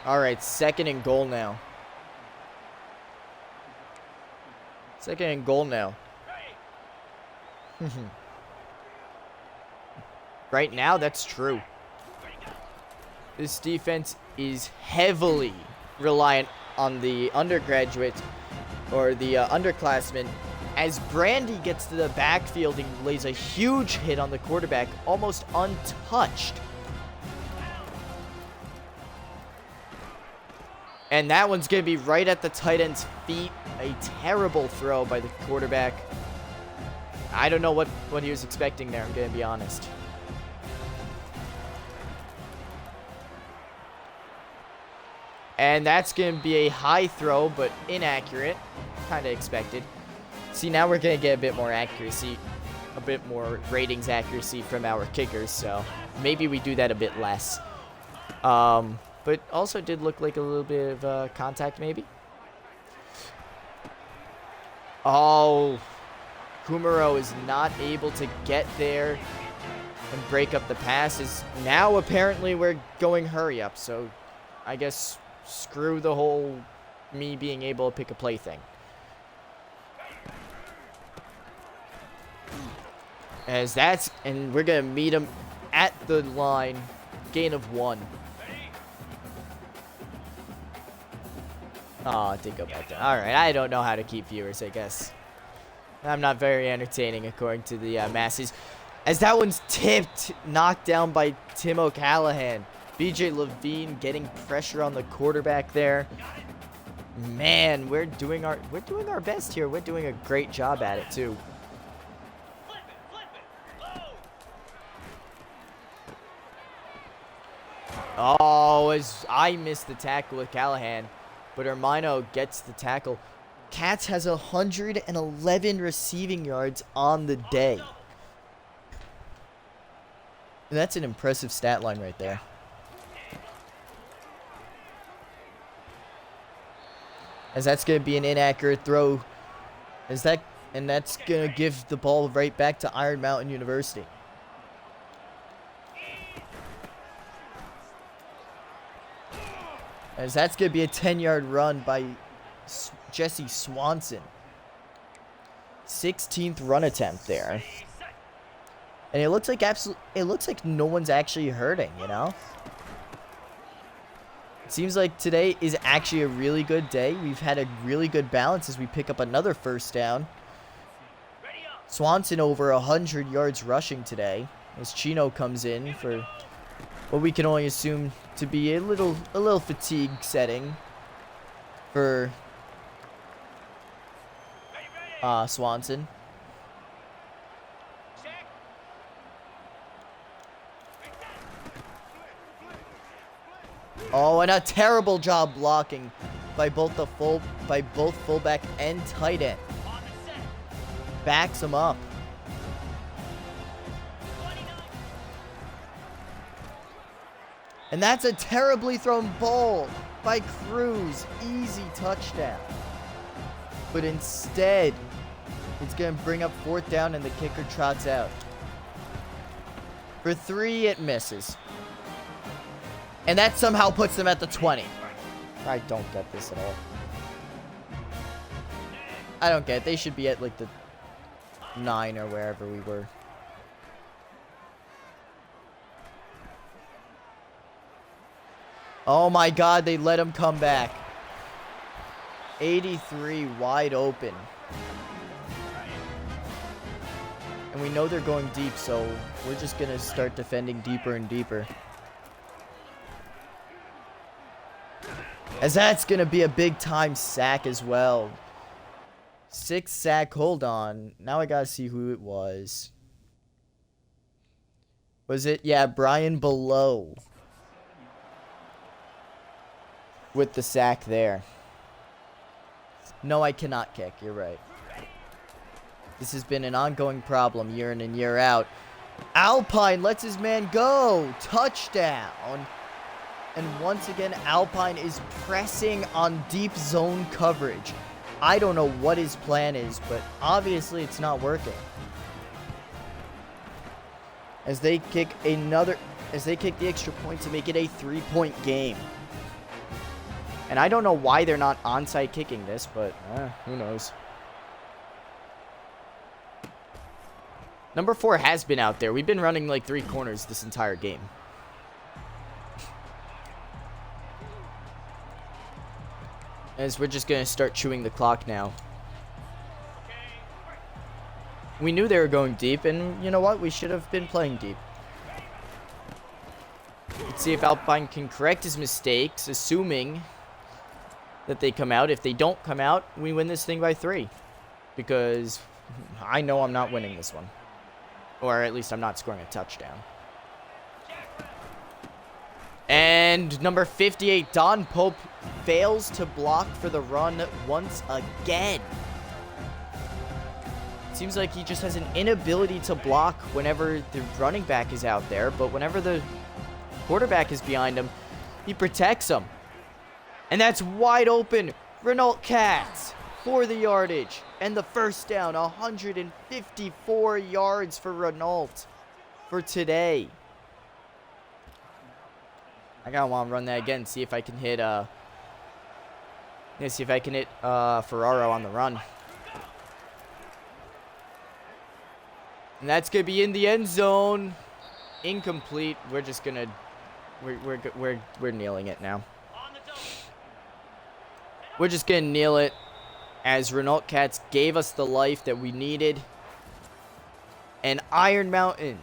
all right, 2nd and goal now. 2nd and goal now. Right now, that's true. This defense is heavily reliant on the undergraduate or the underclassmen as Brandy gets to the backfield and lays a huge hit on the quarterback, almost untouched. And that one's going to be right at the tight end's feet. A terrible throw by the quarterback. I don't know what he was expecting there, I'm going to be honest. And that's going to be a high throw, but inaccurate. Kind of expected. See, now we're going to get a bit more accuracy. A bit more ratings accuracy from our kickers, so maybe we do that a bit less. But also did look like a little bit of contact, maybe. Oh, Kumaro is not able to get there and break up the passes. Now, apparently, we're going hurry up, so I guess screw the whole me being able to pick a play thing. And we're going to meet him at the line, gain of 1. Oh, it did go back down. All right, I don't know how to keep viewers, I guess. I'm not very entertaining, according to the masses. As that one's tipped, knocked down by Tim O'Callahan. B.J. Levine getting pressure on the quarterback there. Man, we're doing our best here. We're doing a great job at it, too. Oh, as I missed the tackle with Callahan. But Hermino gets the tackle. Katz has 111 receiving yards on the day. And that's an impressive stat line right there. As that's going to be an inaccurate throw. As that And that's going to give the ball right back to Iron Mountain University. As that's going to be a 10-yard run by Jesse Swanson. 16th run attempt there. And it looks like no one's actually hurting, you know? It seems like today is actually a really good day. We've had a really good balance as we pick up another first down. Swanson over 100 yards rushing today as Chino comes in for what we can only assume to be a little fatigue setting for Swanson. Oh, and a terrible job blocking by both fullback and tight end. Backs him up. And that's a terribly thrown ball by Cruz. Easy touchdown. But instead, it's going to bring up 4th down and the kicker trots out. For 3, it misses. And that somehow puts them at the 20. I don't get this at all. I don't get it. They should be at like the 9 or wherever we were. Oh my God, they let him come back. 83 wide open. And we know they're going deep, so we're just going to start defending deeper and deeper. As that's going to be a big time sack as well. 6th sack, hold on. Now I got to see who it was. Was it? Yeah, Brian Below. With the sack there. No, I cannot kick. You're right. This has been an ongoing problem year in and year out. Alpine lets his man go. Touchdown. And once again, Alpine is pressing on deep zone coverage. I don't know what his plan is, but obviously it's not working. As they kick the extra point to make it a 3-point game. And I don't know why they're not onside kicking this, but who knows. Number 4 has been out there. We've been running like 3 corners this entire game. As we're just going to start chewing the clock now. We knew they were going deep, and you know what? We should have been playing deep. Let's see if Alpine can correct his mistakes, assuming that they come out. If they don't come out, we win this thing by 3. Because I know I'm not winning this one. Or at least I'm not scoring a touchdown. And number 58, Don Pope, fails to block for the run once again. Seems like he just has an inability to block whenever the running back is out there. But whenever the quarterback is behind him, he protects him. And that's wide open. Renault Katz for the yardage. And the first down, 154 yards for Renault for today. I gotta want to run that again, see if I can hit Ferraro on the run. And that's gonna be in the end zone. Incomplete. We're just gonna we're kneeling it now. We're just gonna kneel it as Renault Katz gave us the life that we needed. And Iron Mountain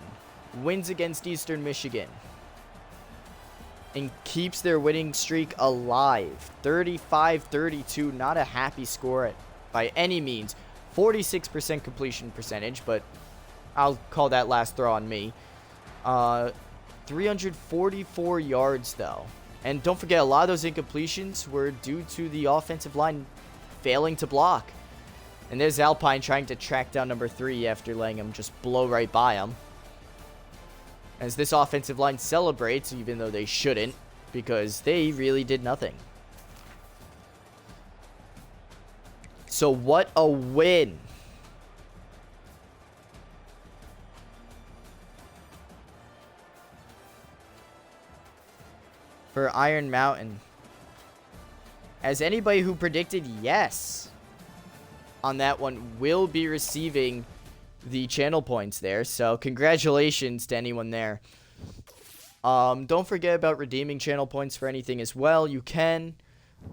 wins against Eastern Michigan and keeps their winning streak alive. 35-32, not a happy score by any means. 46% completion percentage, but I'll call that last throw on me. 344 yards, though. And don't forget, a lot of those incompletions were due to the offensive line failing to block. And there's Alpine trying to track down number 3 after letting him just blow right by him. As this offensive line celebrates, even though they shouldn't, because they really did nothing. So what a win for Iron Mountain. As anybody who predicted yes on that one will be receiving the channel points there. So congratulations to anyone there. Don't forget about redeeming channel points for anything as well. You can.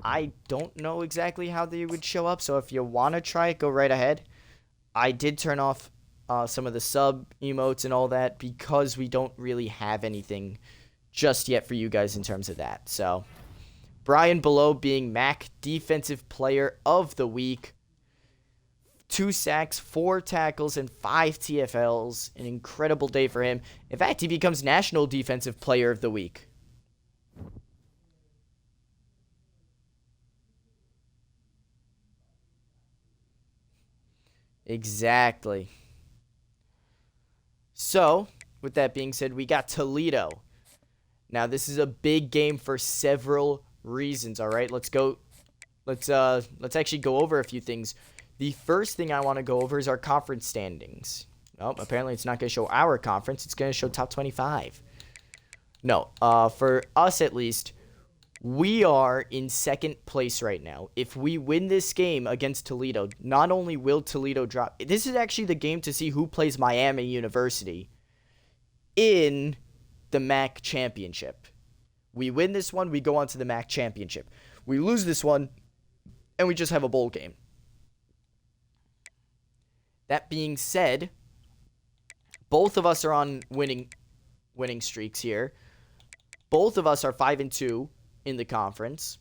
I don't know exactly how they would show up, so if you want to try it, go right ahead. I did turn off some of the sub emotes and all that because we don't really have anything just yet for you guys in terms of that. So Brian Below being MAC Defensive Player of the Week. 2 sacks, 4 tackles, and 5 TFLs. An incredible day for him. In fact, he becomes National Defensive Player of the Week. Exactly. So, with that being said, we got Toledo. Now, this is a big game for several reasons, all right? Let's actually go over a few things. The first thing I want to go over is our conference standings. Oh, apparently it's not going to show our conference. It's going to show top 25. No, for us at least, we are in second place right now. If we win this game against Toledo, not only will Toledo drop... This is actually the game to see who plays Miami University in the MAC championship. We win this one, we go on to the MAC championship. We lose this one, and we just have a bowl game. That being said, both of us are on winning streaks here. Both of us are 5-2 in the conference.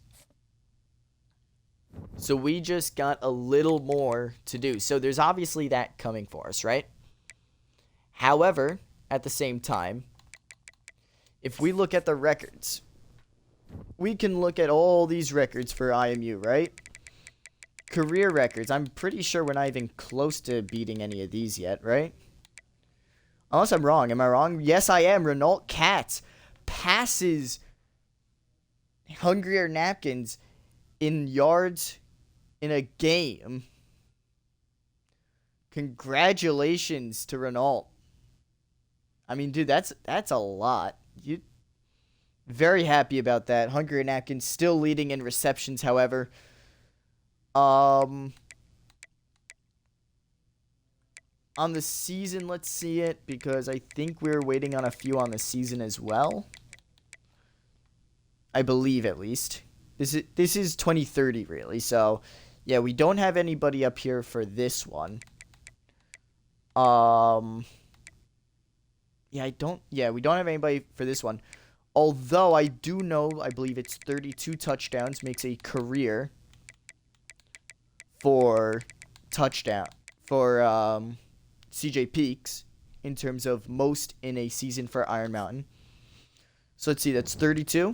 So we just got a little more to do. So there's obviously that coming for us, right? However, at the same time, if we look at the records, we can look at all these records for IMU, right? Career records. I'm pretty sure we're not even close to beating any of these yet, right? Unless I'm wrong. Am I wrong? Yes, I am. Renault Katz passes Hungrier Napkins in yards in a game. Congratulations to Renault. I mean, dude, that's a lot. You very happy about that. Hungrier Napkins still leading in receptions, however. On the season, let's see it, because I think we're waiting on a few on the season as well. I believe, at least. This is 2030, really. So, yeah, we don't have anybody up here for this one. Yeah, we don't have anybody for this one. Although I do know, I believe it's 32 touchdowns makes a career for CJ Peaks in terms of most in a season for Iron Mountain. So let's see, that's 32.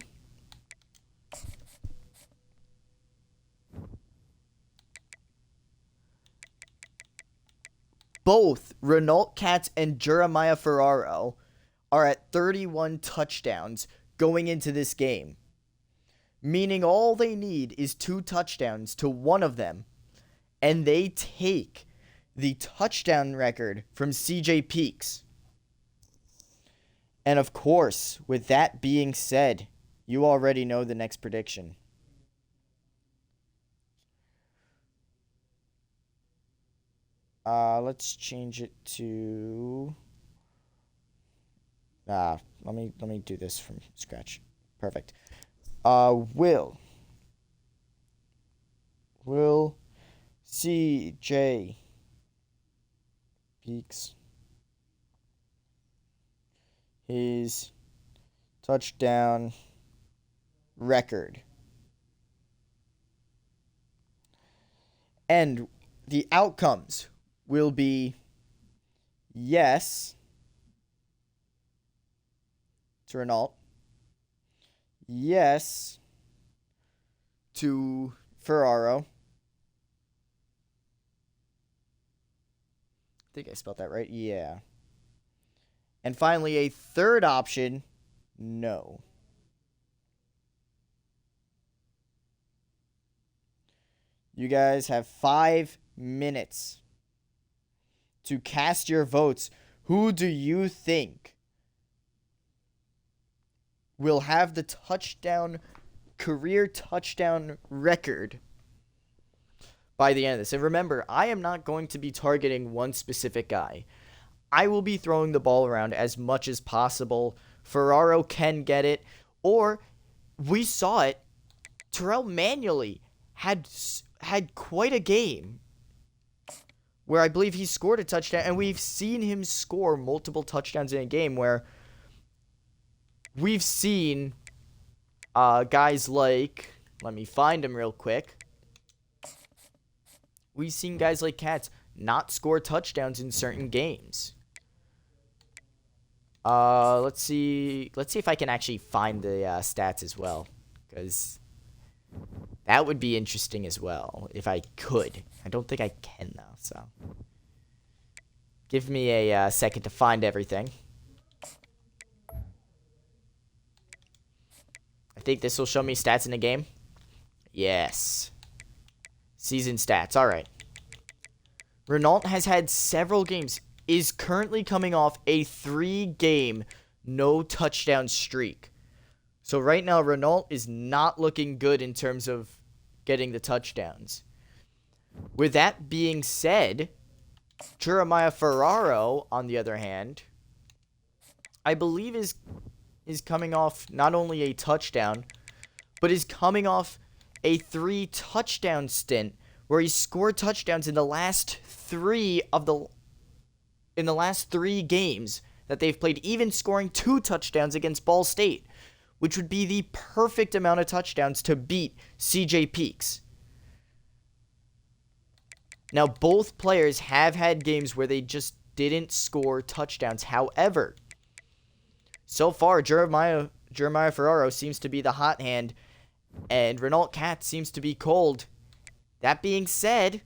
Both Renault Katz and Jeremiah Ferraro are at 31 touchdowns going into this game. Meaning all they need is 2 touchdowns to one of them. And they take the touchdown record from CJ Peaks. And of course, with that being said, you already know the next prediction. Let's change it to... let me do this from scratch. Perfect. Will CJ Peaks his touchdown record. And the outcomes will be yes to Renault, yes to Ferraro. I think I spelled that right. Yeah. And finally, a third option, no. You guys have 5 minutes to cast your votes. Who do you think will have the career touchdown record by the end of this. And remember, I am not going to be targeting one specific guy. I will be throwing the ball around as much as possible. Ferraro can get it, or we saw it. Terrell manually had quite a game where I believe he scored a touchdown, and we've seen him score multiple touchdowns in a game where we've seen guys like, let me find him real quick. We've seen guys like Katz not score touchdowns in certain games. Let's see if I can actually find the stats as well, because that would be interesting as well if I could. I don't think I can though, so give me a second to find everything. I think this will show me stats in the game. Yes. Season stats. All right. Renault has had several games, is currently coming off a 3-game no touchdown streak. So right now, Renault is not looking good in terms of getting the touchdowns. With that being said, Jeremiah Ferraro, on the other hand, I believe is coming off not only a touchdown, but is coming off a 3-touchdown stint where he scored touchdowns in the last 3 games that they've played, even scoring 2 touchdowns against Ball State, which would be the perfect amount of touchdowns to beat CJ Peaks. Now, both players have had games where they just didn't score touchdowns. However, so far, Jeremiah Ferraro seems to be the hot hand, and Renault Katz seems to be cold. That being said,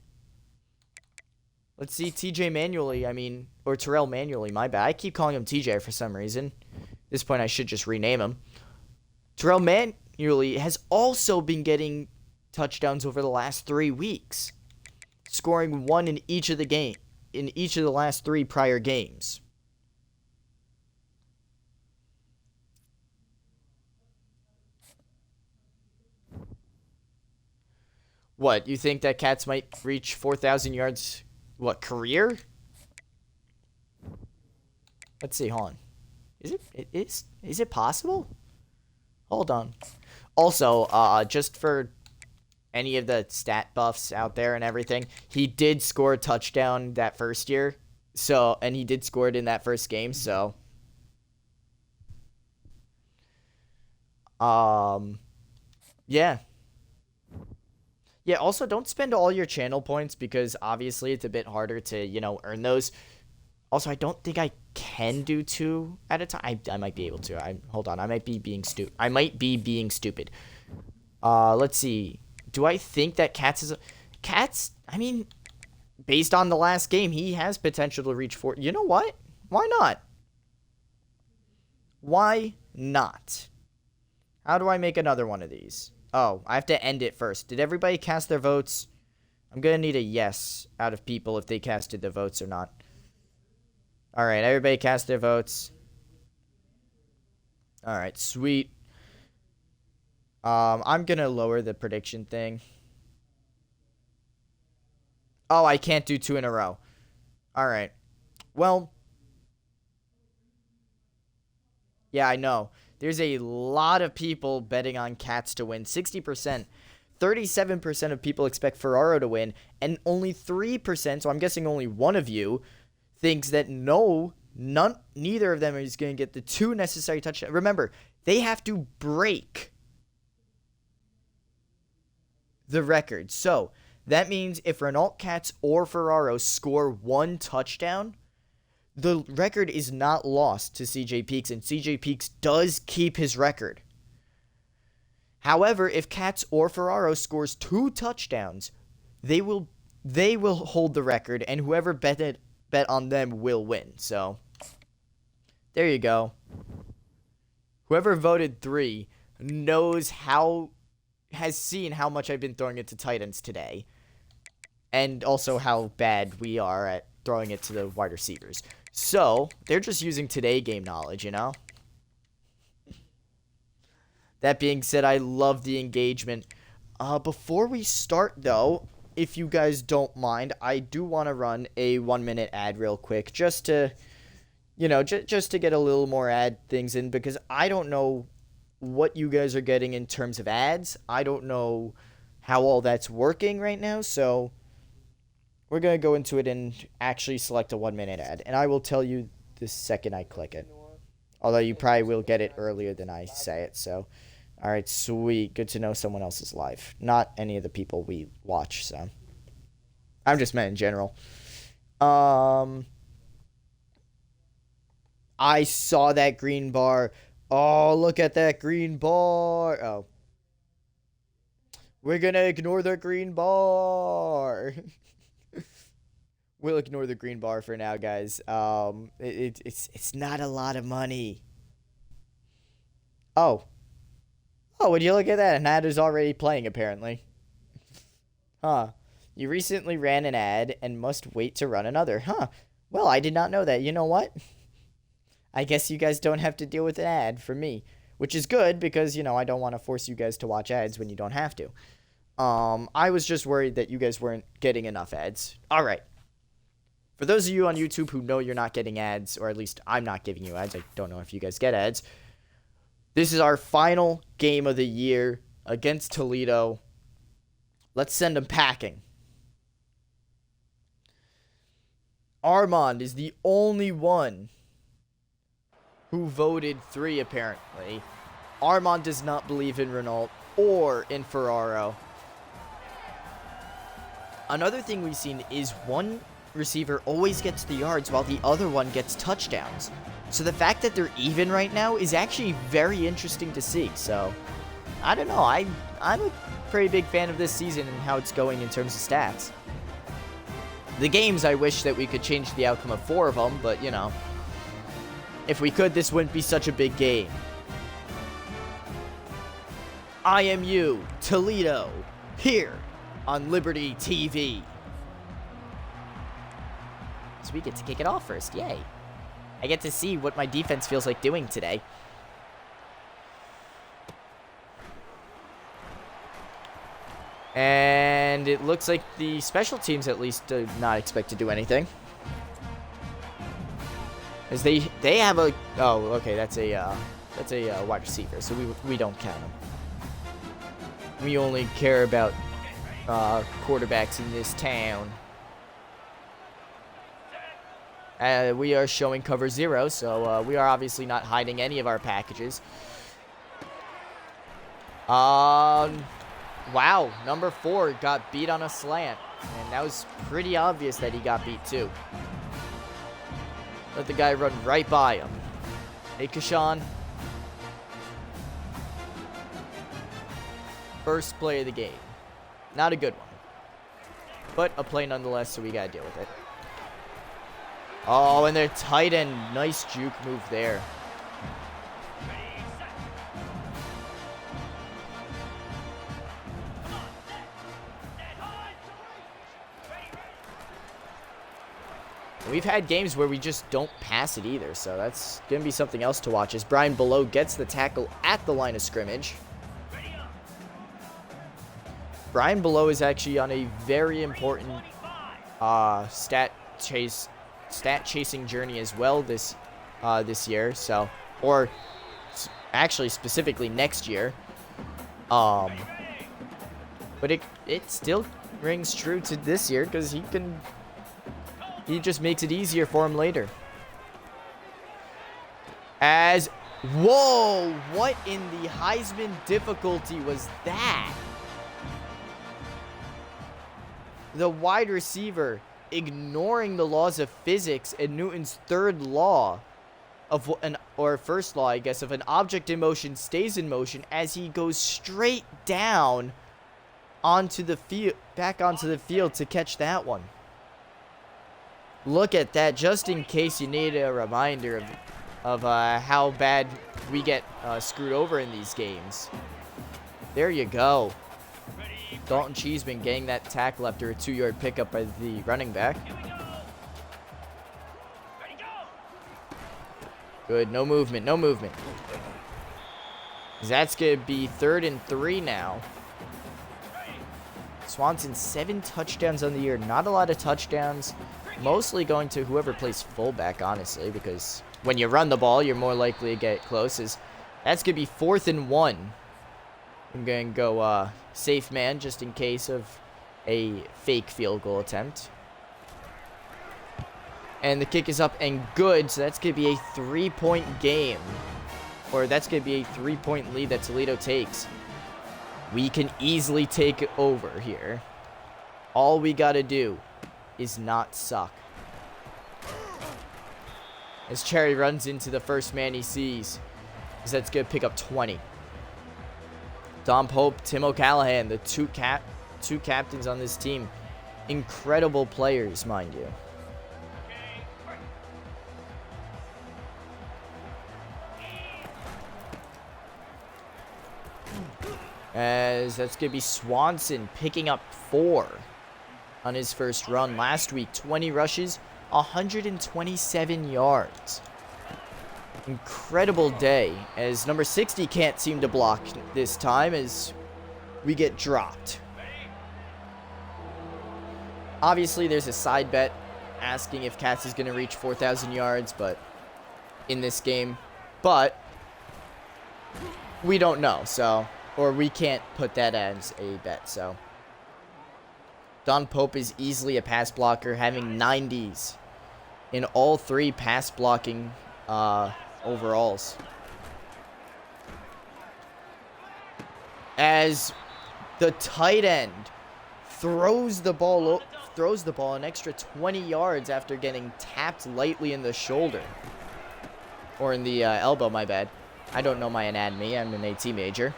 let's see Terrell Manually, my bad. I keep calling him TJ for some reason. At this point, I should just rename him. Terrell Manually has also been getting touchdowns over the last 3 weeks, scoring 1 in each of the last 3 prior games. What, you think that Katz might reach 4,000 yards, career? Let's see, hold on. Is it possible? Hold on. Also, just for any of the stat buffs out there and everything, he did score a touchdown that first year. And he did score it in that first game, so. Yeah. Yeah, also, don't spend all your channel points because obviously it's a bit harder to, earn those. Also, I don't think I can do 2 at a time. I might be able to. Hold on. I might be being stupid. Let's see. Do I think that Katz, based on the last game, he has potential to reach 4. You know what? Why not? Why not? How do I make another one of these? Oh, I have to end it first. Did everybody cast their votes? I'm going to need a yes out of people if they casted their votes or not. All right, everybody cast their votes. All right, sweet. I'm going to lower the prediction thing. Oh, I can't do 2 in a row. All right. Well, yeah, I know. There's a lot of people betting on Katz to win. 60%. 37% of people expect Ferraro to win. And only 3%, so I'm guessing only one of you, thinks that neither of them is going to get the 2 necessary touchdowns. Remember, they have to break the record. So, that means if Renault Katz or Ferraro score 1 touchdown, the record is not lost to CJ Peaks, and CJ Peaks does keep his record. However, if Katz or Ferraro scores 2 touchdowns, they will hold the record, and whoever bet on them will win. So, there you go. Whoever voted 3 has seen how much I've been throwing it to tight ends today, and also how bad we are at throwing it to the wide receivers. So, they're just using today game knowledge, That being said, I love the engagement. Before we start, though, if you guys don't mind, I do want to run a 1-minute ad real quick, just to, just to get a little more ad things in, because I don't know what you guys are getting in terms of ads. I don't know how all that's working right now, so we're going to go into it and actually select a 1-minute ad, and I will tell you the second I click it. Although you probably will get it earlier than I say it, so. All right, sweet. Good to know someone else is live. Not any of the people we watch, so. I'm just meant in general. I saw that green bar. Oh, look at that green bar. Oh. We're going to ignore the green bar. We'll ignore the green bar for now, guys. It's not a lot of money. Oh. Oh, would you look at that? An ad is already playing, apparently. Huh. You recently ran an ad and must wait to run another. Huh. Well, I did not know that. You know what? I guess you guys don't have to deal with an ad for me. Which is good because, I don't want to force you guys to watch ads when you don't have to. I was just worried that you guys weren't getting enough ads. Alright. For those of you on YouTube who know you're not getting ads, or at least I'm not giving you ads, I don't know if you guys get ads. This is our final game of the year against Toledo. Let's send them packing. Armand is the only one who voted 3, apparently. Armand does not believe in Renault or in Ferraro. Another thing we've seen is one receiver always gets the yards while the other one gets touchdowns. So the fact that they're even right now is actually very interesting to see. So, I don't know. I'm a pretty big fan of this season and how it's going in terms of stats. The games, I wish that we could change the outcome of 4 of them, but, if we could, this wouldn't be such a big game. IMU Toledo, here on Liberty TV. So we get to kick it off first. Yay. I get to see what my defense feels like doing today. And it looks like the special teams at least do not expect to do anything. As they have a... Oh, okay, that's a wide receiver, so we don't count him. We only care about quarterbacks in this town. We are showing cover 0, so we are obviously not hiding any of our packages. Wow, number 4 got beat on a slant, and that was pretty obvious that he got beat too. Let the guy run right by him. Hey, Kashan. First play of the game. Not a good one, but a play nonetheless, so we gotta deal with it. Oh, and their tight end. Nice juke move there. We've had games where we just don't pass it either, so that's going to be something else to watch as Brian Below gets the tackle at the line of scrimmage. Brian Below is actually on a very important stat chasing journey as well this year, so, or actually specifically next year. But it still rings true to this year because he just makes it easier for him later. Whoa, what in the Heisman difficulty was that? The wide receiver ignoring the laws of physics and Newton's third law first law, I guess, of an object in motion stays in motion as he goes straight down onto the field, back onto the field to catch that one. Look at that, just in case you need a reminder of how bad we get screwed over in these games. There you go. Dalton Cheeseman getting that tackle after a 2-yard pickup by the running back. Good, no movement, no movement. That's going to be 3rd and 3 now. Swanson, 7 touchdowns on the year. Not a lot of touchdowns. Mostly going to whoever plays fullback, honestly, because when you run the ball, you're more likely to get close. That's going to be 4th and 1. I'm going to go safe man just in case of a fake field goal attempt. And the kick is up and good, so that's going to be a 3-point game. Or that's going to be a 3-point lead that Toledo takes. We can easily take it over here. All we got to do is not suck. As Cherry runs into the first man he sees, as that's going to pick up 20. Dom Pope, Tim O'Callahan, the two captains on this team. Incredible players, mind you. As that's going to be Swanson picking up 4 on his first run. Last week, 20 rushes, 127 yards. Incredible day, as number 60 can't seem to block this time as we get dropped. Obviously, there's a side bet asking if Katz is going to reach 4,000 yards, but in this game, but we don't know, so, or we can't put that as a bet, so. Don Pope is easily a pass blocker, having 90s in all 3 pass blocking overalls. As the tight end throws the ball an extra 20 yards after getting tapped lightly in the shoulder. Or in the elbow, my bad. I don't know my anatomy. I'm an AT major.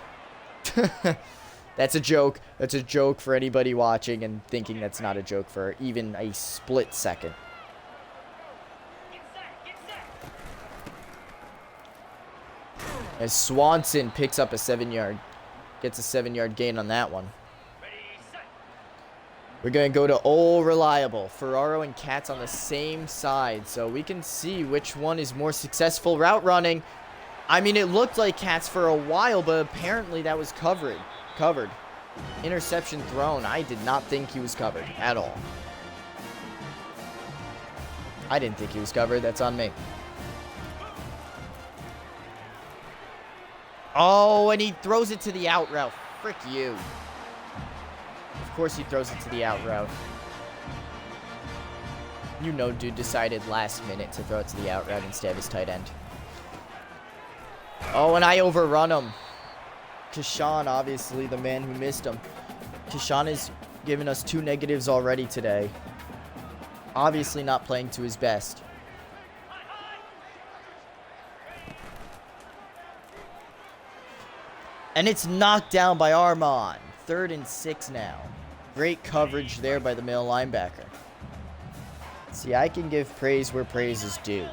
That's a joke. That's a joke for anybody watching and thinking that's not a joke for even a split second. As Swanson picks up a 7-yard, gets a 7-yard gain on that one. We're going to go to Old Reliable. Ferraro and Katz on the same side, so we can see which one is more successful route running. I mean, it looked like Katz for a while, but apparently that was covered. Interception thrown. I did not think he was covered at all. I didn't think he was covered. That's on me. Oh, and he throws it to the out route. Frick you. Of course he throws it to the out route. You know, dude decided last minute to throw it to the out route instead of his tight end. Oh, and I overrun him. Kashan, obviously, the man who missed him. Kashan has given us 2 negatives already today. Obviously not playing to his best. And it's knocked down by Armand. 3rd and 6 now. Great coverage there by the middle linebacker. See, I can give praise where praise is due.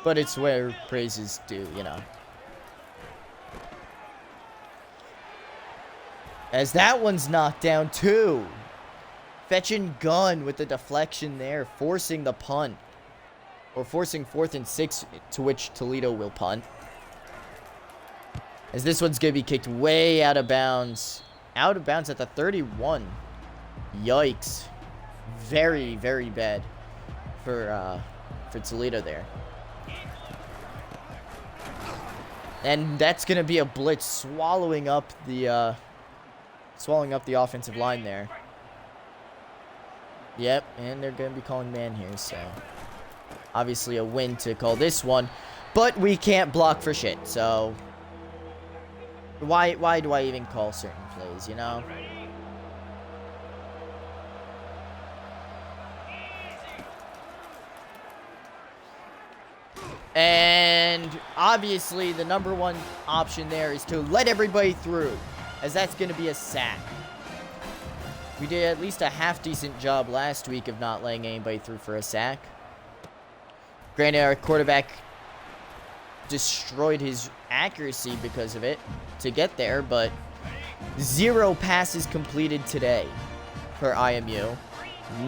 But it's where praise is due, you know. As that one's knocked down too. Fetch and gun with the deflection there, forcing the punt. Or forcing 4th and 6, to which Toledo will punt. As this one's going to be kicked way out of bounds. Out of bounds at the 31. Yikes. Very, very bad for Toledo there. And that's going to be a blitz swallowing up the offensive line there. Yep, and they're going to be calling man here, so obviously a win to call this one, but we can't block for shit, so why do I even call certain plays, you know? And obviously the number one option there is to let everybody through, as that's going to be a sack. We did at least a half-decent job last week of not letting anybody through for a sack. Granted, our quarterback destroyed his accuracy because of it to get there, but 0 passes completed today for IMU.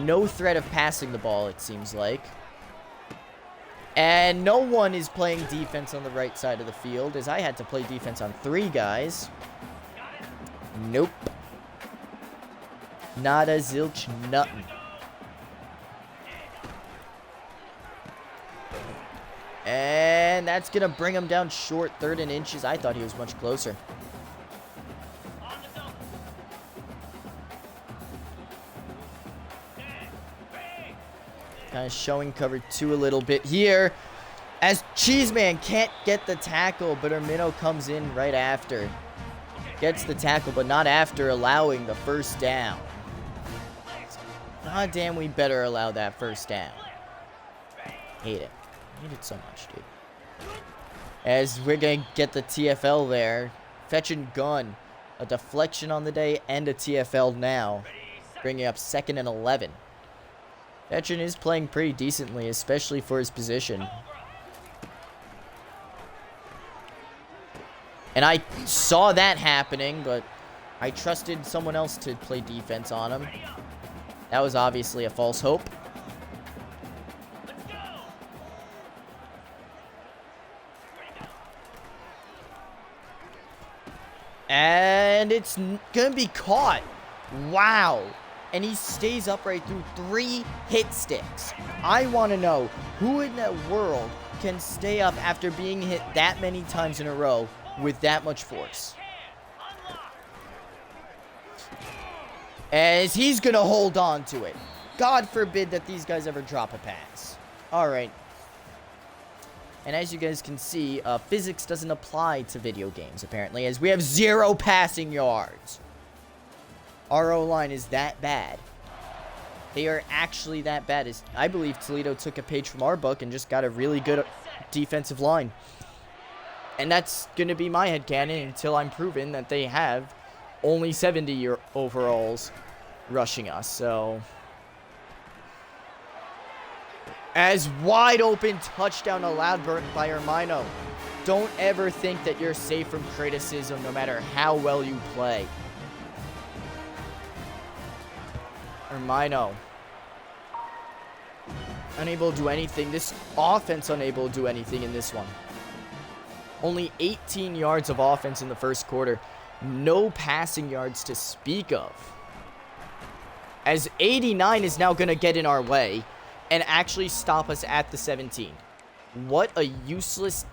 No threat of passing the ball, it seems like. And no one is playing defense on the right side of the field, as I had to play defense on 3 guys. Nope. Not a zilch nothing. And that's going to bring him down short, 3rd and inches. I thought he was much closer. On the zone. Kind of showing cover 2 a little bit here. As Cheeseman can't get the tackle, but Hermino comes in right after. Gets the tackle, but not after allowing the first down. God damn, we better allow that first down. Hate it. Hate it so much, dude. As we're going to get the TFL there. Fetch and gun. A deflection on the day and a TFL now. Bringing up 2nd and 11. Fetchin is playing pretty decently, especially for his position. And I saw that happening, but I trusted someone else to play defense on him. That was obviously a false hope. And it's going to be caught. Wow. And he stays upright through 3 hit sticks. I want to know who in the world can stay up after being hit that many times in a row with that much force. As he's going to hold on to it. God forbid that these guys ever drop a pass. All right. And as you guys can see, physics doesn't apply to video games, apparently, as we have 0 passing yards. Our O-line is that bad. They are actually that bad. As I believe Toledo took a page from our book and just got a really good defensive line. And that's going to be my headcanon until I'm proven that they have only 70 overalls rushing us. So, as wide open touchdown allowed by Hermino. Don't ever think that you're safe from criticism no matter how well you play. Hermino. Unable to do anything. This offense unable to do anything in this one. Only 18 yards of offense in the first quarter. No passing yards to speak of. As 89 is now going to get in our way and actually stop us at the 17. What a useless...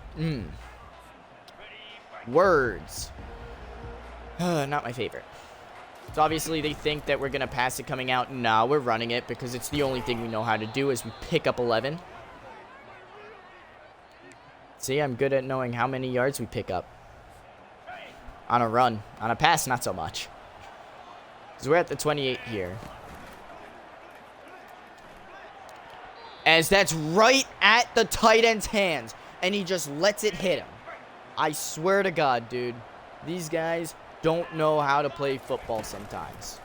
Words. Not my favorite. So obviously they think that we're going to pass it coming out. Nah, we're running it because it's the only thing we know how to do is we pick up 11. See, I'm good at knowing how many yards we pick up. On a run. On a pass, not so much. Because we're at the 28 here. As that's right at the tight end's hands. And he just lets it hit him. I swear to God, dude. These guys don't know how to play football sometimes.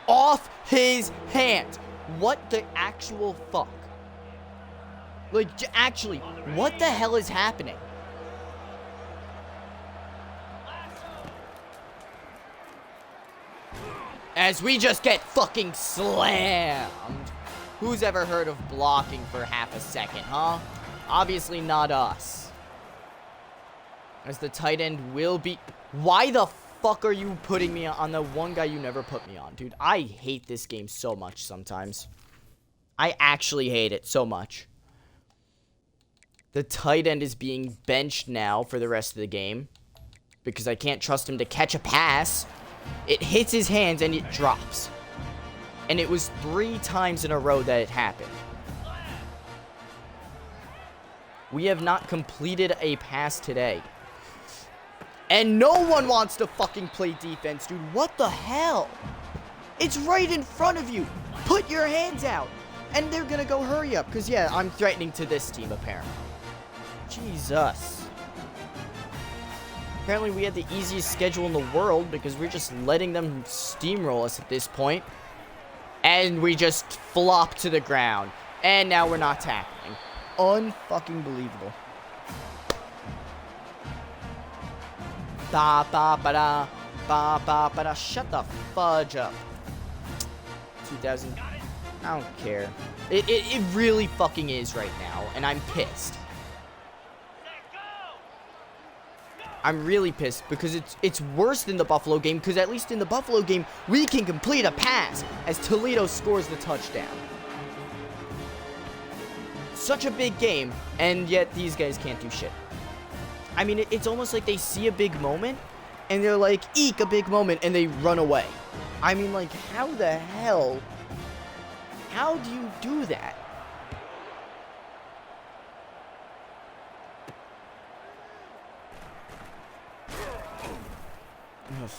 Off his hands. What the actual fuck? Like, actually, what the hell is happening? As we just get fucking slammed. Who's ever heard of blocking for half a second, huh? Obviously not us. As the tight end will be... Why the fuck are you putting me on the one guy you never put me on, dude? I hate this game so much sometimes. I actually hate it so much. The tight end is being benched now for the rest of the game. Because I can't trust him to catch a pass. It hits his hands and it drops. And it was 3 times in a row that it happened. We have not completed a pass today. And no one wants to fucking play defense, dude. What the hell? It's right in front of you. Put your hands out. And they're gonna go hurry up. Because, yeah, I'm threatening to this team, apparently. Jesus. Apparently, we had the easiest schedule in the world because we're just letting them steamroll us at this point. And we just flop to the ground. And now we're not tackling. Unfucking believable. Ba ba ba da, ba ba ba da. Shut the fudge up. 2000. I don't care. It really fucking is right now, and I'm pissed. I'm really pissed because it's worse than the Buffalo game, because at least in the Buffalo game, we can complete a pass as Toledo scores the touchdown. Such a big game, and yet these guys can't do shit. I mean, it's almost like they see a big moment, and they're like, eek, a big moment, and they run away. I mean, like, how the hell? How do you do that? Ugh.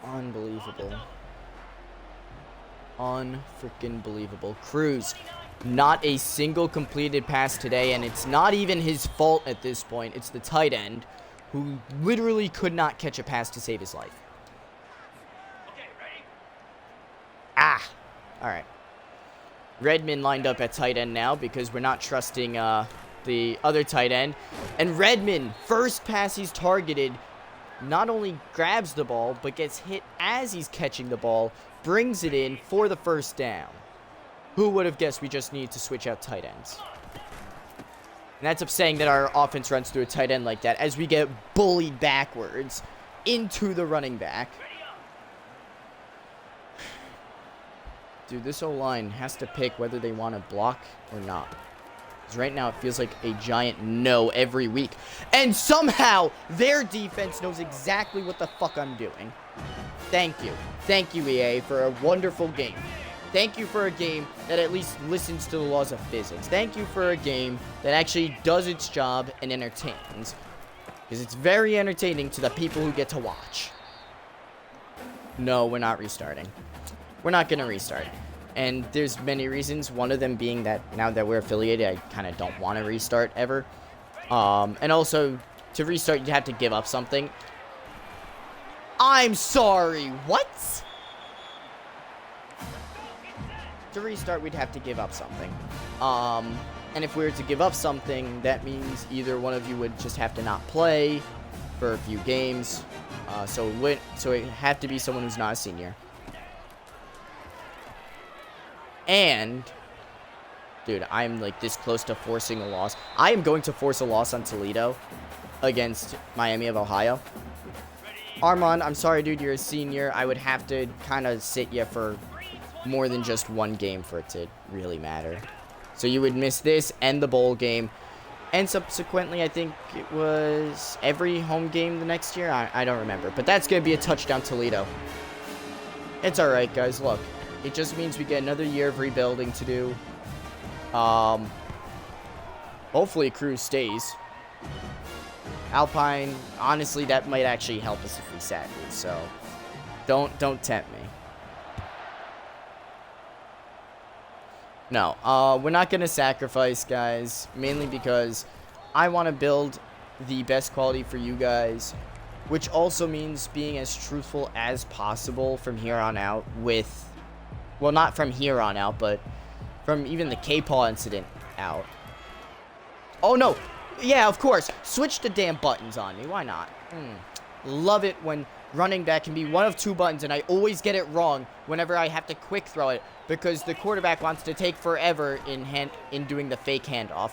Unbelievable. Unfreaking believable. Cruz, not a single completed pass today, and it's not even his fault at this point. It's the tight end, who literally could not catch a pass to save his life. Okay, ready? Ah! Alright. Redmond lined up at tight end now because we're not trusting the other tight end. And Redmond, first pass he's targeted, not only grabs the ball, but gets hit as he's catching the ball, brings it in for the first down. Who would have guessed we just need to switch out tight ends? And that's upsetting that our offense runs through a tight end like that as we get bullied backwards into the running back. Dude, this O-line has to pick whether they want to block or not. Because right now it feels like a giant no every week. And somehow their defense knows exactly what the fuck I'm doing. Thank you. Thank you, EA, for a wonderful game. Thank you for a game that at least listens to the laws of physics. Thank you for a game that actually does its job and entertains. Because it's very entertaining to the people who get to watch. No, we're not restarting. We're not going to restart. And there's many reasons. One of them being that now that we're affiliated, I kind of don't want to restart ever. And also, to restart, you have to give up something. I'm sorry, what? To restart, we'd have to give up something. And if we were to give up something, that means either one of you would just have to not play for a few games. So it had to be someone who's not a senior. And, dude, I'm like this close to forcing a loss. I am going to force a loss on Toledo against Miami of Ohio. Armand, I'm sorry, dude, you're a senior. I would have to kind of sit you for more than just one game for it to really matter. So you would miss this and the bowl game. And subsequently, I think it was every home game the next year. I don't remember. But that's going to be a touchdown Toledo. It's all right, guys. Look. It just means we get another year of rebuilding to do. Hopefully Cruz stays. Alpine, honestly, that might actually help us if we sat you, so don't tempt me. No, we're not gonna sacrifice, guys, mainly because I want to build the best quality for you guys, which also means being as truthful as possible from here on out with. Well, not from here on out, but from even the K-Paw incident out. Oh, no. Yeah, of course. Switch the damn buttons on me. Why not? Love it when running back can be one of two buttons, and I always get it wrong whenever I have to quick throw it because the quarterback wants to take forever in doing the fake handoff.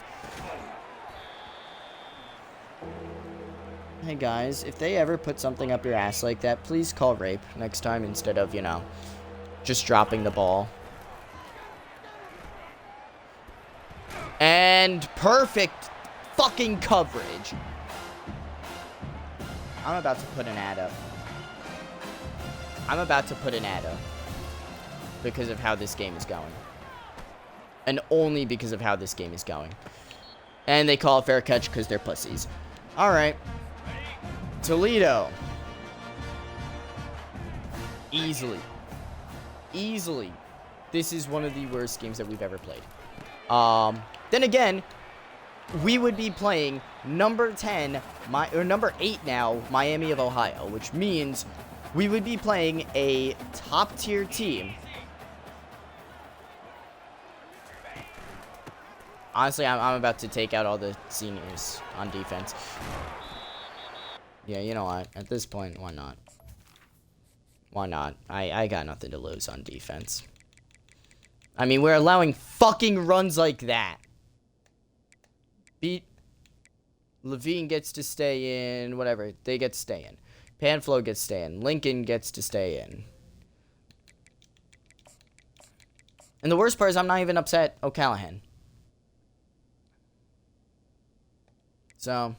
Hey, guys, if they ever put something up your ass like that, please call rape next time instead of, you know, just dropping the ball. And perfect fucking coverage. I'm about to put an ad up. Because of how this game is going. And only because of how this game is going. And they call it fair catch because they're pussies. Alright. Toledo. Easily. This is one of the worst games that we've ever played. Then again, we would be playing number 10, number 8 now, Miami of Ohio, which means we would be playing a top-tier team. Honestly, I'm about to take out all the seniors on defense. Yeah, you know what? At this point, why not? Why not? I got nothing to lose on defense. I mean, we're allowing fucking runs like that. Levine gets to stay in. Whatever. They get to stay in. Panflo gets to stay in. Lincoln gets to stay in. And the worst part is I'm not even upset O'Callahan. So,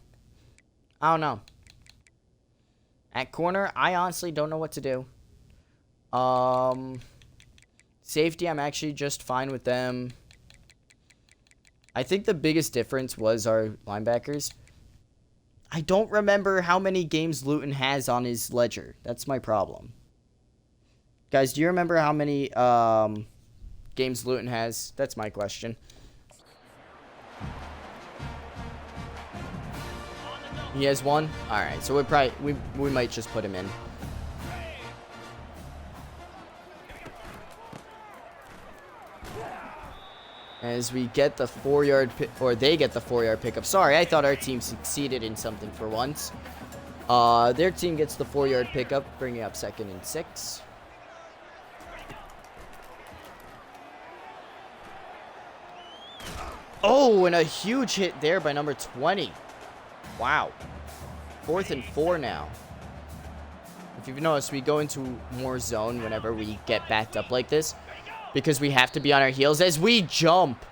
I don't know. At corner, I honestly don't know what to do. Safety, I'm actually just fine with them. I think the biggest difference was our linebackers. I don't remember how many games Luton has on his ledger. That's my problem. Guys, do you remember how many games Luton has? That's my question. He has one? Alright, so we might just put him in. As we get the 4-yard or they get the 4-yard pickup. Sorry, I thought our team succeeded in something for once. Their team gets the 4-yard pickup, bringing up 2nd and 6. Oh, and a huge hit there by number 20. Wow. 4th and 4 now. If you've noticed, we go into more zone whenever we get backed up like this, because we have to be on our heels as we jump.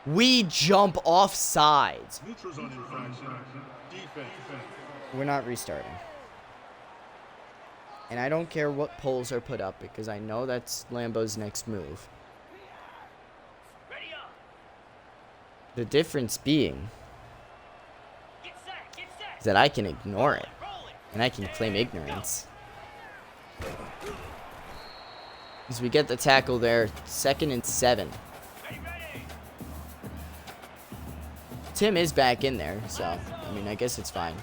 We jump off sides. Neutrals on infraction. Defense. We're not restarting. And I don't care what poles are put up, because I know that's Lambo's next move. Ready up. The difference being Get set. is that I can ignore it, Roll it. and I can claim ignorance. As we get the tackle there, 2nd and 7. Ready. Tim is back in there, so, I mean, I guess it's fine.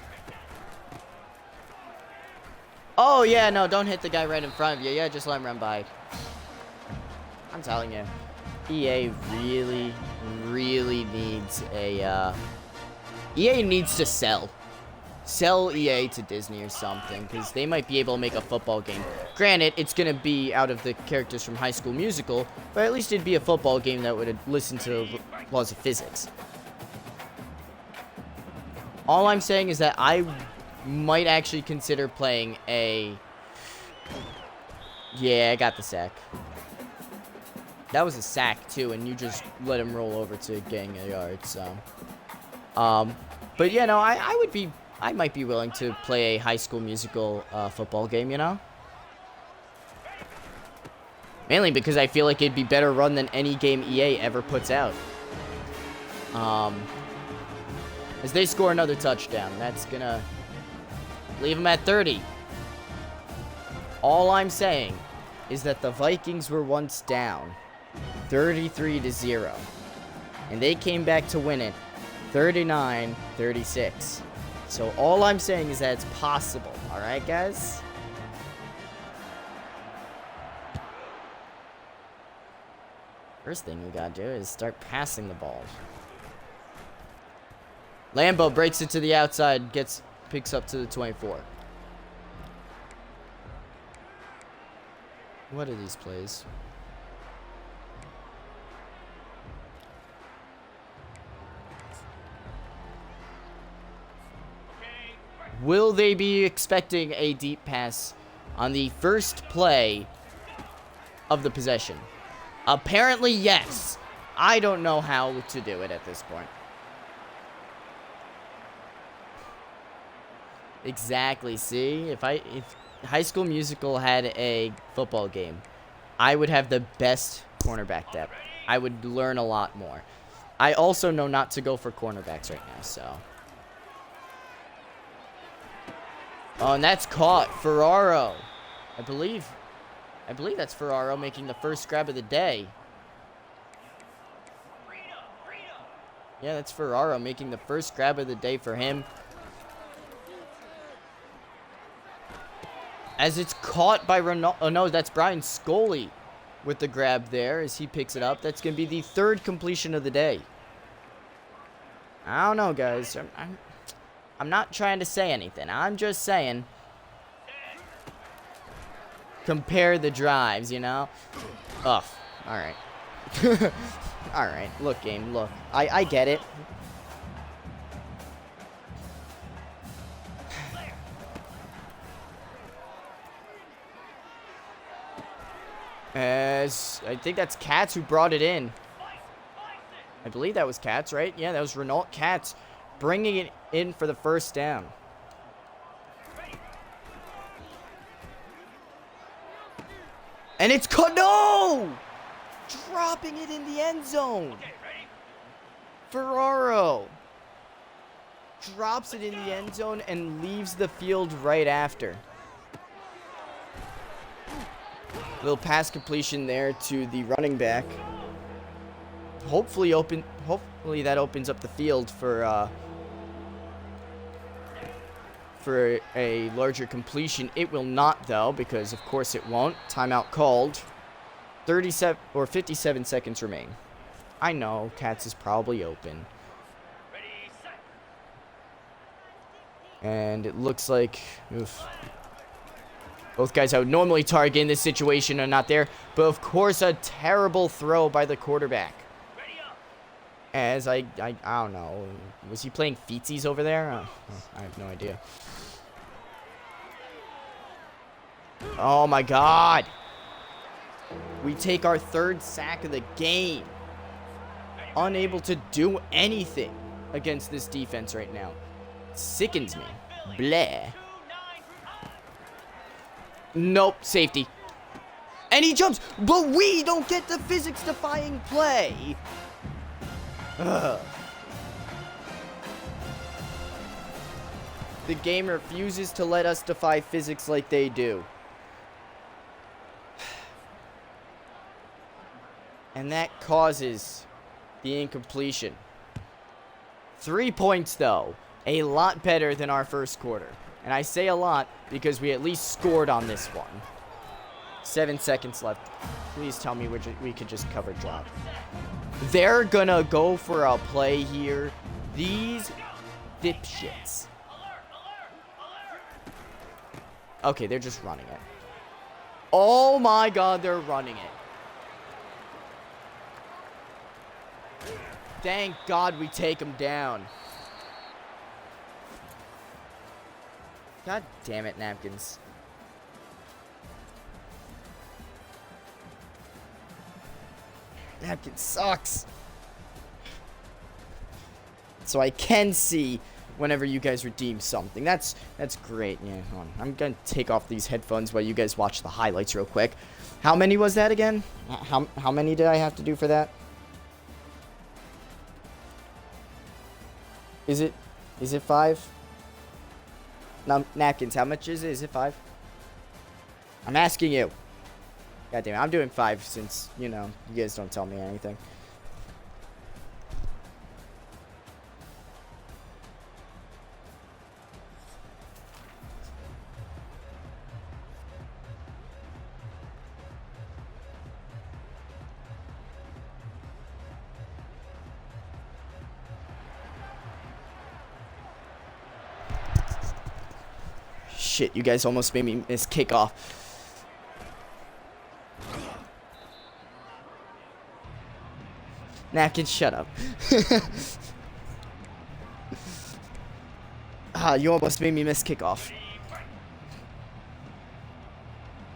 Oh, yeah, no, don't hit the guy right in front of you. Yeah, just let him run by. I'm telling you. EA really, really needs a, EA needs to sell. Sell EA to Disney or something, because they might be able to make a football game. Granted, it's going to be out of the characters from High School Musical, but at least it'd be a football game that would listen to laws of physics. All I'm saying is that I might actually consider playing a... Yeah, I got the sack. That was a sack, too, and you just let him roll over to gain a yard, so... But, yeah, no, I might be willing to play a High School Musical football game, you know? Mainly because I feel like it'd be better run than any game EA ever puts out. As they score another touchdown, that's gonna leave them at 30. All I'm saying is that the Vikings were once down 33-0. And they came back to win it 39-36. So all I'm saying is that it's possible. Alright, guys? First thing we gotta do is start passing the ball. Lambo breaks it to the outside, picks up to the 24. What are these plays? Will they be expecting a deep pass on the first play of the possession? Apparently, yes. I don't know how to do it at this point. Exactly. See, if High School Musical had a football game, I would have the best cornerback depth. I would learn a lot more. I also know not to go for cornerbacks right now, so. Oh, and that's caught. Ferraro. I believe that's Ferraro making the first grab of the day. Yeah, that's Ferraro making the first grab of the day for him. As it's caught by Ronaldo. Oh, no, that's Brian Scully with the grab there as he picks it up. That's going to be the third completion of the day. I don't know, guys. I'm not trying to say anything. I'm just saying, compare the drives, you know? Ugh. Alright. Alright. Look, game. Look. I get it. As I think that's Katz who brought it in. I believe that was Katz, right? Yeah, that was Renault Katz bringing it in for the first down. And it's no! Dropping it in the end zone. Ferraro drops it in the end zone and leaves the field right after. Little pass completion there to the running back. Hopefully that opens up the field for a larger completion. It will not, though, because of course it won't. Timeout called. 37 or 57 seconds remain. I know Katz is probably open. And it looks like both guys I would normally target in this situation are not there. But of course a terrible throw by the quarterback. As I don't know. Was he playing feetsies over there? I have no idea. Oh my god. We take our third sack of the game. Unable to do anything against this defense right now. Sickens me. Bleh. Nope, safety. And he jumps, but we don't get the physics-defying play. Ugh. The game refuses to let us defy physics like they do. And that causes the incompletion. 3 points, though. A lot better than our first quarter. And I say a lot because we at least scored on this one. 7 seconds left. Please tell me we could just cover drop. They're gonna go for a play here. These dipshits. Okay, they're just running it. Oh my god, they're running it. Thank God we take them down. God damn it, napkins. Napkin sucks. So I can see whenever you guys redeem something. That's great. Yeah, hold on. I'm gonna take off these headphones while you guys watch the highlights real quick. How many was that again? How many did I have to do for that? Is it 5? No, napkins, how much is it? Is it 5? I'm asking you. God damn it, I'm doing 5 since, you know, you guys don't tell me anything. Shit, you guys almost made me miss kickoff. Napkin, shut up. You almost made me miss kickoff.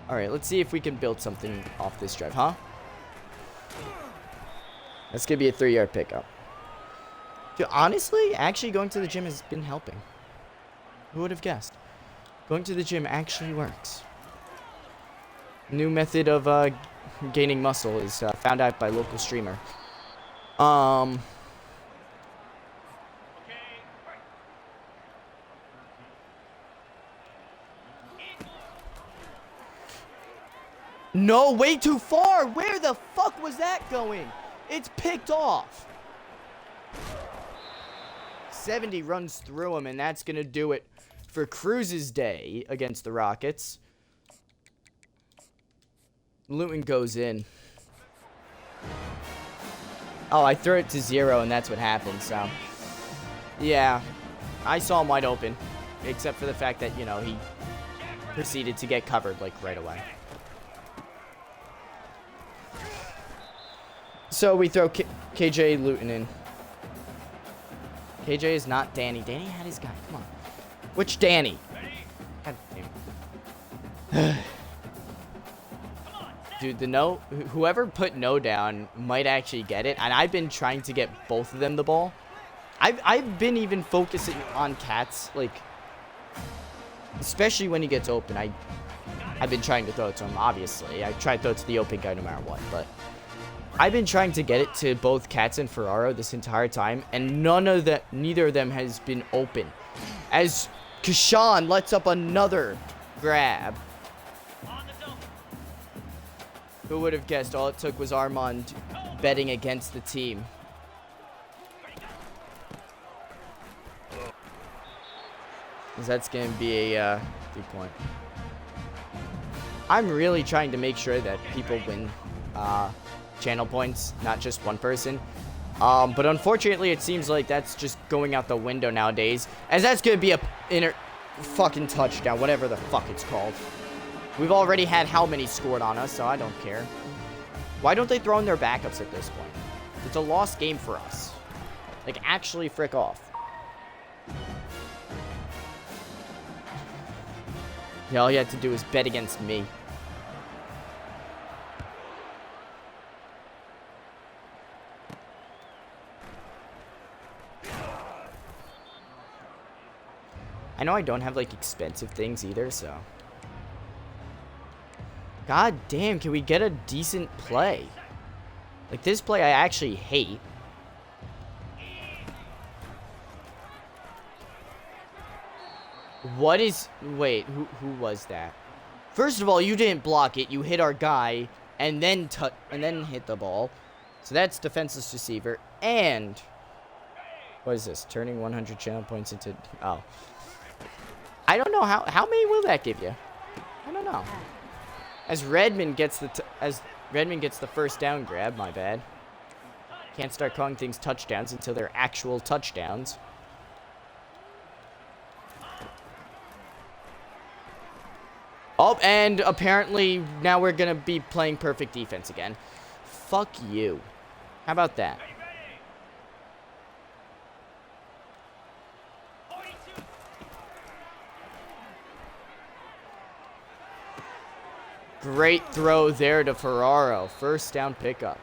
Alright, let's see if we can build something off this drive, huh? That's gonna be a 3-yard pickup. Dude, honestly, actually going to the gym has been helping. Who would have guessed? Going to the gym actually works. New method of gaining muscle is found out by local streamer. No, way too far. Where the fuck was that going? It's picked off. 70 runs through him, and that's gonna do it for Cruz's day against the Rockets. Luton goes in. Oh, I threw it to 0, and that's what happened, so. Yeah. I saw him wide open, except for the fact that, you know, he proceeded to get covered, like, right away. So we throw KJ Luton in. KJ is not Danny. Danny had his guy. Come on. Which Danny? God damn. Dude, the no, whoever put no down might actually get it, and I've been trying to get both of them the ball. I've been even focusing on Cats, like, especially when he gets open. I've been trying to throw it to him, obviously. I try to throw it to the open guy no matter what, but I've been trying to get it to both Cats and Ferraro this entire time, and neither of them has been open. As Kashan lets up another grab. Who would have guessed all it took was Armand betting against the team. That's going to be a 3-point. I'm really trying to make sure that people win channel points, not just one person. But unfortunately, it seems like that's just going out the window nowadays. As that's going to be a fucking touchdown, whatever the fuck it's called. We've already had how many scored on us, so I don't care. Why don't they throw in their backups at this point? It's a lost game for us. Like, actually frick off. Yeah, all you had to do is bet against me. I know I don't have, like, expensive things either, so... God damn, can we get a decent play? Like, this play I actually hate. What is... Wait, who was that? First of all, you didn't block it. You hit our guy and then hit the ball. So that's defenseless receiver. And... What is this? Turning 100 channel points into... Oh. I don't know how many will that give you? I don't know. As Redmond gets the first down grab, my bad. Can't start calling things touchdowns until they're actual touchdowns. Oh, and apparently now we're gonna be playing perfect defense again. Fuck you. How about that? Great throw there to Ferraro. First down pickup.